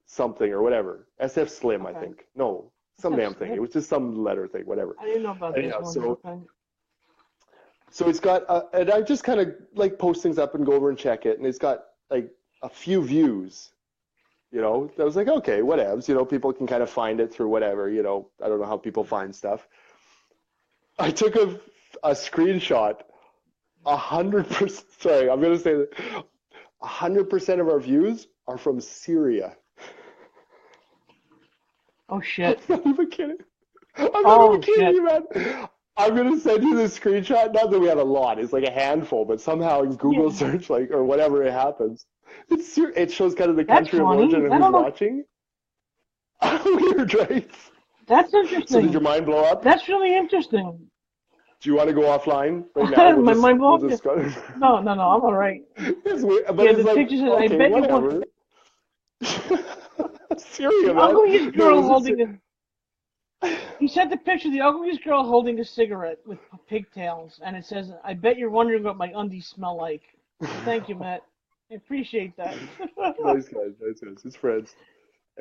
S2: something or whatever. SF Slim, I
S1: Okay.
S2: think. No, some
S1: That's
S2: damn thing. It
S1: good.
S2: was just some letter thing, whatever.
S1: I didn't know about this
S2: Anyhow,
S1: one.
S2: so
S1: Okay.
S2: so it's got, and I just kind of like post things up and go over and check it, and it's got like a few views. I was like, okay, whatevs. People can kind of find it through whatever. I don't know how people find stuff. I took a screenshot. 100%. Sorry, I'm gonna say that 100% of our views are from Syria.
S1: Oh
S2: I'm
S1: shit.
S2: not even kidding. I'm not even
S1: Oh
S2: kidding
S1: shit.
S2: you, man. I'm gonna send you the screenshot. Not that we had a lot. It's like a handful, but somehow in Google
S1: Yeah.
S2: search, like or whatever, it happens. It shows kind of the
S1: That's
S2: country of origin
S1: funny.
S2: and
S1: I
S2: who's
S1: don't know.
S2: watching. Weird, right?
S1: That's
S2: So did your
S1: interesting.
S2: mind blow up?
S1: That's really interesting.
S2: Do you want to go offline right now?
S1: My
S2: We'll
S1: mom.
S2: just go.
S1: No. I'm all right.
S2: It's weird, but
S1: Yeah,
S2: it's
S1: the
S2: like
S1: picture says, "I
S2: okay,
S1: bet you want
S2: whatever. Syria,
S1: the
S2: man.
S1: ugliest
S2: No, it
S1: girl
S2: was
S1: holding a." He sent the picture of the ugliest girl holding a cigarette with pigtails, and it says, "I bet you're wondering what my undies smell like." Thank you, Matt. I appreciate that.
S2: nice guys, nice guys. It's friends.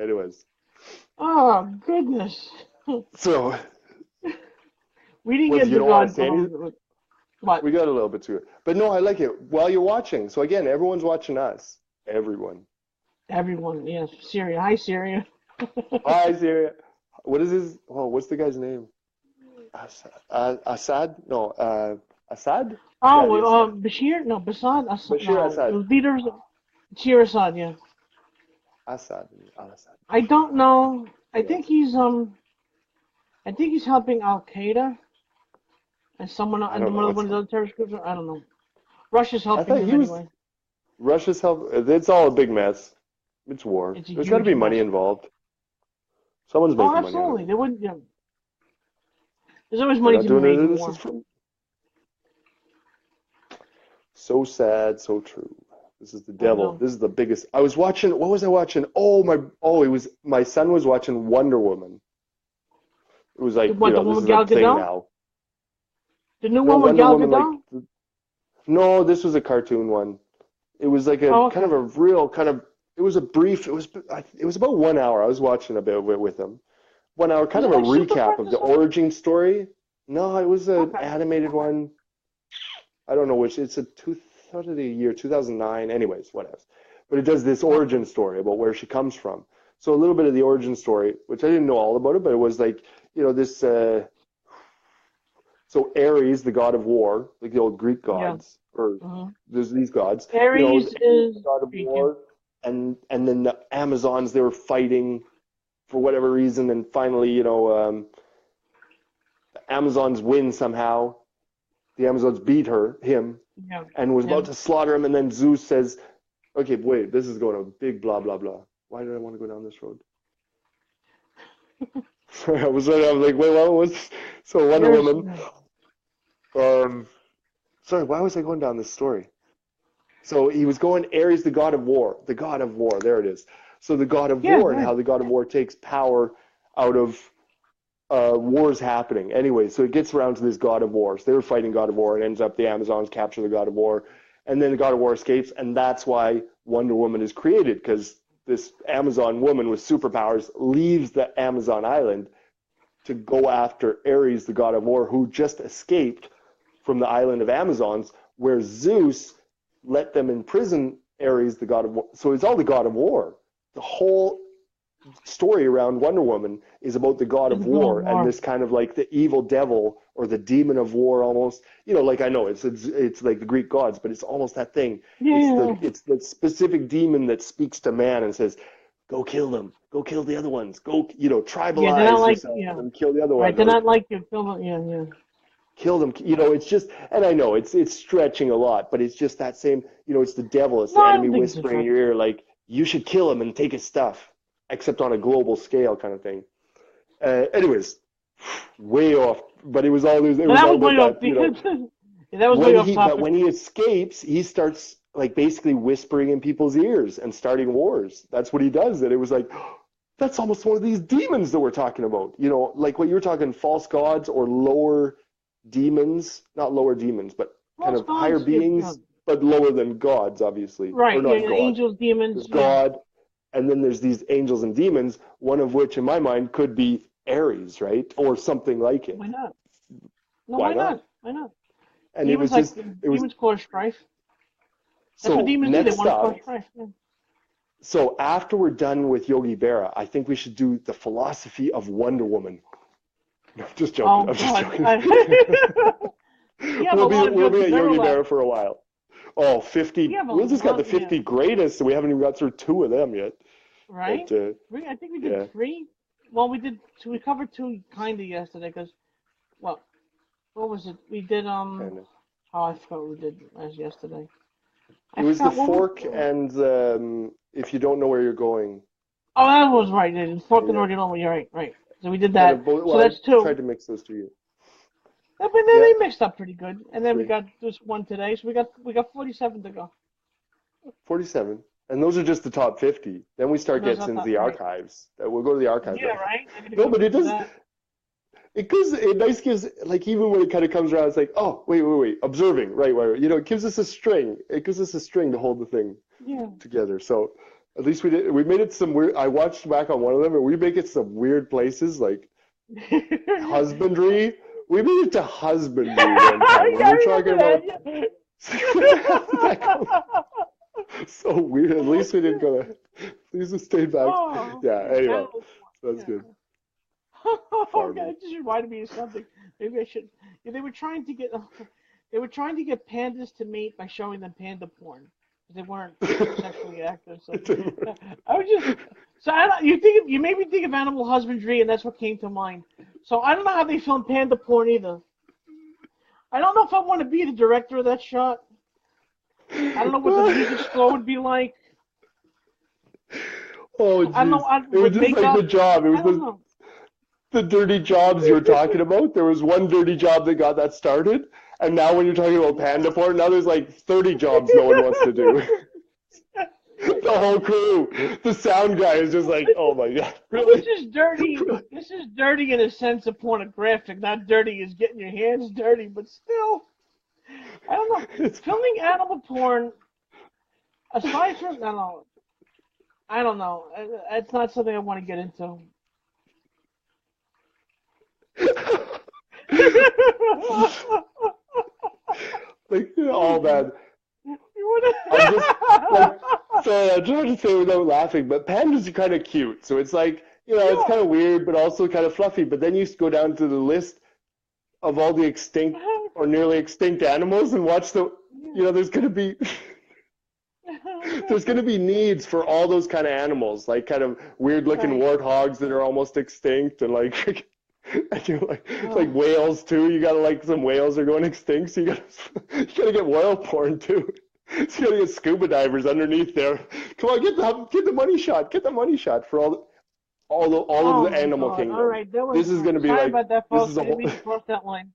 S2: Anyways,
S1: Oh goodness.
S2: so
S1: We didn't
S2: was
S1: get
S2: you
S1: the
S2: don't want to
S1: God.
S2: say anything?
S1: What?
S2: We got a little bit to it, but no, I like it. While you're watching, so again, everyone's watching us. Everyone.
S1: Everyone, yes. Syria. Hi, Syria.
S2: Hi, Syria. What is his? Oh, what's the guy's name? Assad? No, Assad? Yeah,
S1: Oh,
S2: the Assad.
S1: Bashir? No, Basad?
S2: Bashir
S1: No, the
S2: Assad.
S1: leaders. Bashir Assad, yeah.
S2: Assad. Al-Assad.
S1: I don't know.
S2: Anyways,
S1: I think he's helping Al Qaeda and someone
S2: I
S1: and
S2: don't know
S1: one
S2: what's
S1: of the
S2: going.
S1: other terrorist groups. I don't know. Russia's
S2: I
S1: helping
S2: thought
S1: him
S2: he was
S1: anyway.
S2: Russia's help. It's all a big mess. It's war.
S1: It's a
S2: There's got to
S1: huge
S2: be money
S1: mess.
S2: involved. Someone's
S1: Oh,
S2: making money out of
S1: absolutely.
S2: it.
S1: They wouldn't. Yeah. There's always
S2: They're
S1: money
S2: not
S1: to be
S2: doing
S1: made in
S2: it. This is
S1: war.
S2: from so sad, so true. This is the
S1: I
S2: devil.
S1: know.
S2: This is the biggest. I was watching. What was I watching? Oh my! Oh, it was my son was watching Wonder Woman. It was like
S1: What, the one
S2: this
S1: with
S2: is a
S1: Gal
S2: thing
S1: Gadot?
S2: now.
S1: The new
S2: No,
S1: one with
S2: Wonder
S1: Gal
S2: Woman like
S1: Gadot?
S2: no, this was a cartoon one. It was like a
S1: Oh,
S2: kind
S1: okay.
S2: of a real kind of. It was a brief. It was about 1 hour. I was watching a bit of it with him. 1 hour,
S1: Was
S2: kind
S1: it
S2: of a
S1: like Super
S2: recap
S1: Friends
S2: of
S1: or
S2: the
S1: something?
S2: origin story. No, it was an
S1: Okay.
S2: animated
S1: Okay.
S2: one. I don't know which. It's a two, what of the year 2009. Anyways, whatever. but it does this origin story about where she comes from. So a little bit of the origin story, which I didn't know all about it, but it was like, this. So Ares, the god of war, like the old Greek
S1: Yeah.
S2: gods, or there's these gods,
S1: Aries is
S2: the god of
S1: Greek.
S2: war, and then the Amazons, they were fighting for whatever reason, and finally, the Amazons win somehow. The Amazons beat him,
S1: Yeah.
S2: and was about to slaughter him, and then Zeus says, "Okay, wait, this is going a big blah blah blah. Why did I want to go down this road?" I was like, wait, what was? So Wonder Woman. Sorry, why was I going down this story? So he was going Ares, the god of war. The god of war, there it is. So the god of war, and how the god of war takes power out of wars happening. Anyway, so it gets around to this god of war. So they were fighting god of war, and ends up the Amazons capture the god of war, and then the god of war escapes, and that's why Wonder Woman is created, because this Amazon woman with superpowers leaves the Amazon island to go after Ares, the god of war, who just escaped from the island of Amazons, where Zeus let them imprison Ares, the god of war. So it's all the god of war. The whole story around Wonder Woman is about the god of war, and this kind of like the evil devil or the demon of war almost. Like I know it's like the Greek gods, but it's almost that thing.
S1: Yeah.
S2: It's the specific demon that speaks to man and says, "Go kill them. Go kill the other ones. Go, tribalize yourself and kill the other ones."
S1: Right, they're not like you. Kill them. Yeah.
S2: Kill them. It's just, and I know it's stretching a lot, but it's just that same. It's the devil. It's the enemy whispering in your ear, like you should kill him and take his stuff, except on a global scale, kind of thing. Anyways, way off, but it was all. It was all about that.
S1: That was way off topic.
S2: But when he escapes, he starts like basically whispering in people's ears and starting wars. That's what he does. And it was like, that's almost one of these demons that we're talking about. Like what you were talking, false gods or lower demons, not lower demons, but kind of higher beings, but lower than gods, obviously.
S1: Right,
S2: or not God.
S1: Angels, demons.
S2: There's God, and then there's these angels and demons, one of which, in my mind, could be Ares, right? Or something like it.
S1: Why not? No, why not? Why not?
S2: And
S1: demons
S2: it was just...
S1: demons cause strife. That's
S2: so
S1: what demons do. They want to cause strife. Yeah.
S2: So after we're done with Yogi Berra, I think we should do the philosophy of Wonder Woman. No, I'm just joking. I'm just joking. We'll be at Yogi Berra for a while. Oh, 50. We just got the 50 greatest, so we haven't even got through 2 of them yet.
S1: Right?
S2: But,
S1: I think we did 3. Well, we covered 2 kind of yesterday, because, what was it? We did, I forgot what we did yesterday.
S2: It was the fork and if you don't know where you're going.
S1: Oh, that was right. The fork and order. You're right. So we did that. So that's 2.
S2: I tried to mix those 2.
S1: But then they mixed up pretty good. And then we got this one today, so we got 47 to go.
S2: 47. And those are just the top 50. Then we start getting into the archives. We'll go to the archives.
S1: Yeah, right?
S2: No, but it does... It gives, like, even when it kind of comes around, it's like, oh, wait, observing, right, it gives us a string. It gives us a string to hold the thing together. So at least we made it some weird, I watched back on one of them, and we make it some weird places, like husbandry. We made it to husbandry one time. We're talking about... so weird. At least we didn't go there. At least we stayed back. Anyway, that's good.
S1: Oh, God, it just reminded me of something. Maybe I should. They were trying to get pandas to mate by showing them panda porn. They weren't sexually active. So I was just. So you made me think of animal husbandry, and that's what came to mind. So I don't know how they film panda porn either. I don't know if I want to be the director of that shot. I don't know what the music score would be like.
S2: Oh, geez. It was just like the job. It was the dirty jobs you were talking about. There was one dirty job that got that started, and now when you're talking about panda porn, now there's like 30 jobs no one wants to do. The whole crew. The sound guy is just like, oh my God.
S1: Really? This is dirty. This is dirty in a sense of pornographic. Not dirty as getting your hands dirty, but still. I don't know. Filming animal porn, aside from, I don't know. It's not something I want to get into. Like, all bad. I'm just, like,
S2: sorry, I'm trying to say it without laughing, but pandas are kind of cute. So it's like, it's
S1: Yeah.
S2: kind of weird, but also kind of fluffy. But then you go down to the list of all the extinct or nearly extinct animals and watch there's going to be there's going to be needs for all those kind of animals, like kind of weird looking
S1: Right.
S2: warthogs that are almost extinct, and like and you're like
S1: Oh.
S2: whales too. You gotta like some whales are going extinct, so you gotta get whale porn too. So you gotta get scuba divers underneath there. Come on, get the money shot. Get the money shot for all
S1: Oh
S2: of the
S1: my
S2: animal
S1: God. All
S2: kingdom.
S1: right. That was.
S2: This is gonna be
S1: Sorry
S2: like
S1: about that,
S2: this
S1: folks.
S2: is a
S1: I didn't
S2: whole
S1: mean to cross that line.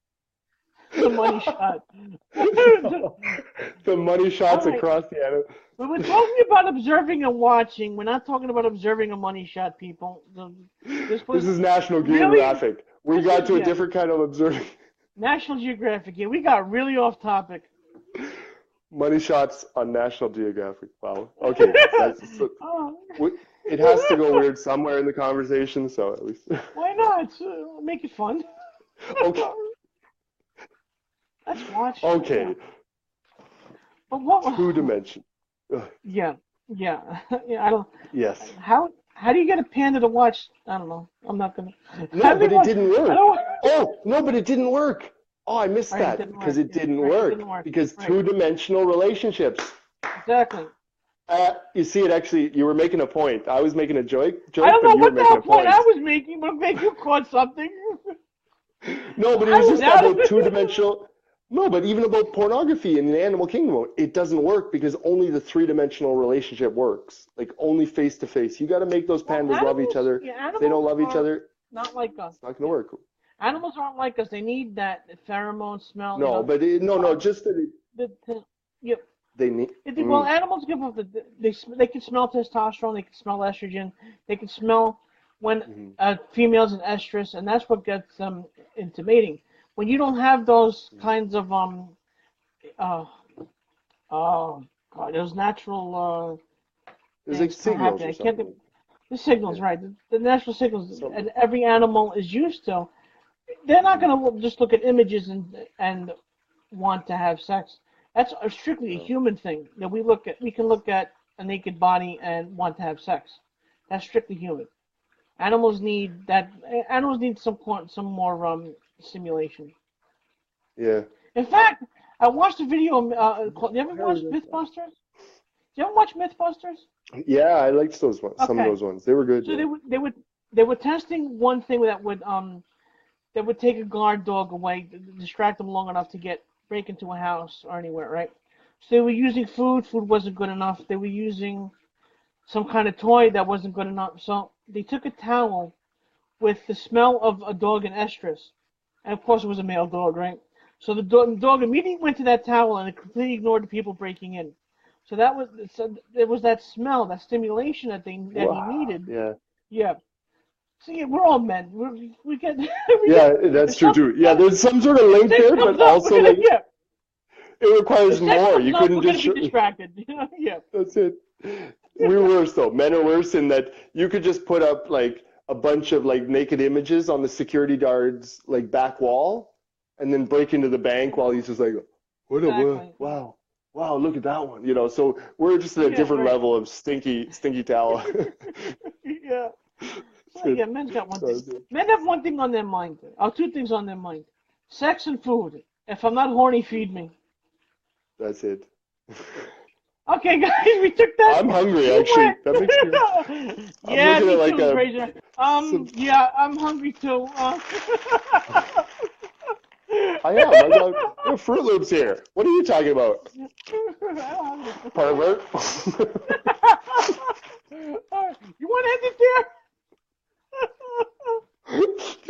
S1: The money shot. All
S2: the money shots
S1: right.
S2: across the animal.
S1: But we're talking about observing and watching. We're not talking about observing a money shot, people. This
S2: This
S1: was
S2: is National
S1: really.
S2: Geographic. We
S1: This
S2: got
S1: is
S2: to a
S1: yeah.
S2: different kind of observing.
S1: National Geographic. Yeah, we got really off topic.
S2: Money shots on National Geographic. Wow. Okay, so
S1: Oh.
S2: it has to go weird somewhere in the conversation, so at least.
S1: Why not? Make it fun.
S2: Okay.
S1: Let's watch.
S2: Okay.
S1: But what?
S2: Two dimension. Ugh,
S1: Yeah, yeah, yeah. I don't.
S2: yes.
S1: How do you get a panda to watch? I don't know. I'm not gonna. How
S2: No,
S1: do they
S2: but it
S1: watch?
S2: didn't
S1: I
S2: work.
S1: don't.
S2: Oh, no, but it didn't work. Oh, I missed
S1: Right, it
S2: that
S1: didn't
S2: because
S1: work.
S2: it
S1: Yeah,
S2: didn't
S1: right, it
S2: work.
S1: didn't work.
S2: Because
S1: Right,
S2: two-dimensional relationships.
S1: exactly.
S2: You see it actually, you were making a point. I was making a joke,
S1: I don't
S2: but
S1: know
S2: you were
S1: what the
S2: making
S1: hell
S2: a
S1: point
S2: point.
S1: I was making, but maybe you caught something.
S2: No, but it
S1: I
S2: was
S1: was
S2: just
S1: out of
S2: about
S1: it.
S2: two-dimensional. No, but even about pornography in the animal kingdom, it doesn't work because only the three-dimensional relationship works. Like only face-to-face. You got to make those
S1: Well,
S2: pandas love each other.
S1: yeah,
S2: If they don't
S1: animals
S2: love each
S1: are
S2: other,
S1: not like us.
S2: it's not going to
S1: Yeah,
S2: work.
S1: animals aren't like us. They need that pheromone smell.
S2: No, but no,
S1: Uh,
S2: just that
S1: yep.
S2: they need.
S1: Well, animals give off they can smell testosterone, they can smell estrogen, they can smell when
S2: Mhm.
S1: females in estrus, and that's what gets them into mating. When you don't have those kinds of uh oh God, those natural
S2: There's like
S1: things not
S2: signals
S1: happening.
S2: or
S1: I can't
S2: something.
S1: think the signals,
S2: Yeah,
S1: right? The natural signals
S2: something.
S1: and every animal is used to. They're not
S2: Mhm.
S1: going to just look at images and want to have sex. That's strictly a
S2: No.
S1: human thing that we look at. We can look at a naked body and want to have sex. That's strictly human. Animals need that. Animals need some more stimulation.
S2: Yeah.
S1: In fact, I watched a video. You ever
S2: Where is
S1: watch
S2: it?
S1: MythBusters? You ever watch MythBusters?
S2: Yeah, I liked those ones. Some of
S1: Okay,
S2: those ones. They were good.
S1: so
S2: Yeah.
S1: they were testing one thing that would take a guard dog away, distract them long enough to break into a house or anywhere, right? So they were using food. Food wasn't good enough. They were using some kind of toy that wasn't good enough. So they took a towel with the smell of a dog in estrus, and of course it was a male dog, right? So the dog immediately went to that towel and it completely ignored the people breaking in. So it was that smell, that stimulation that he
S2: Wow.
S1: needed.
S2: Yeah.
S1: Yeah. See, we're all men. We get we
S2: Yeah,
S1: get
S2: that's
S1: if
S2: true
S1: something
S2: too. Yeah, there's some sort of link
S1: sex
S2: there,
S1: comes
S2: but
S1: up, we're
S2: also
S1: gonna
S2: like
S1: yeah.
S2: it requires
S1: If sex
S2: more.
S1: comes
S2: You
S1: up,
S2: couldn't
S1: we're gonna
S2: just
S1: be distracted. Yeah.
S2: That's it. We're worse though. Men are worse in that you could just put up like a bunch of like naked images on the security guard's like back wall and then break into the bank while he's just like,
S1: Exactly.
S2: wow, wow, look at that one. So we're just at a
S1: Yeah.
S2: different
S1: Right.
S2: level of stinky towel.
S1: Yeah.
S2: That's
S1: So
S2: it.
S1: yeah, men's got one thing.
S2: That's it.
S1: Men have one thing on their mind. Two things on their mind: sex and food. If I'm not horny, feed me.
S2: That's it.
S1: Okay, guys, we took that.
S2: I'm hungry
S1: We
S2: actually.
S1: went.
S2: That makes me. I'm
S1: Yeah,
S2: looking
S1: me
S2: at like
S1: too,
S2: a
S1: Fraser.
S2: some.
S1: Yeah, I'm hungry too.
S2: I am. I got there are Fruit Loops here. What are you talking about? Pervert.
S1: You want to end it there?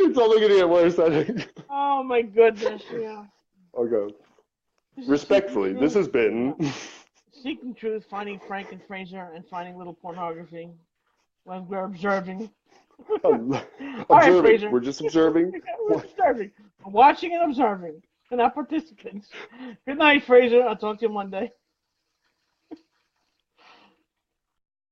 S2: It's only gonna get worse, I think.
S1: Oh my goodness, yeah.
S2: Okay.
S1: This is
S2: Respectfully, this has been
S1: Seeking Truth, finding Frank and Fraser, and finding little pornography when we're observing. All right,
S2: observing.
S1: Fraser.
S2: We're just observing.
S1: We're observing. We're watching and observing. We're not participants. Good night, Fraser. I'll talk to you Monday.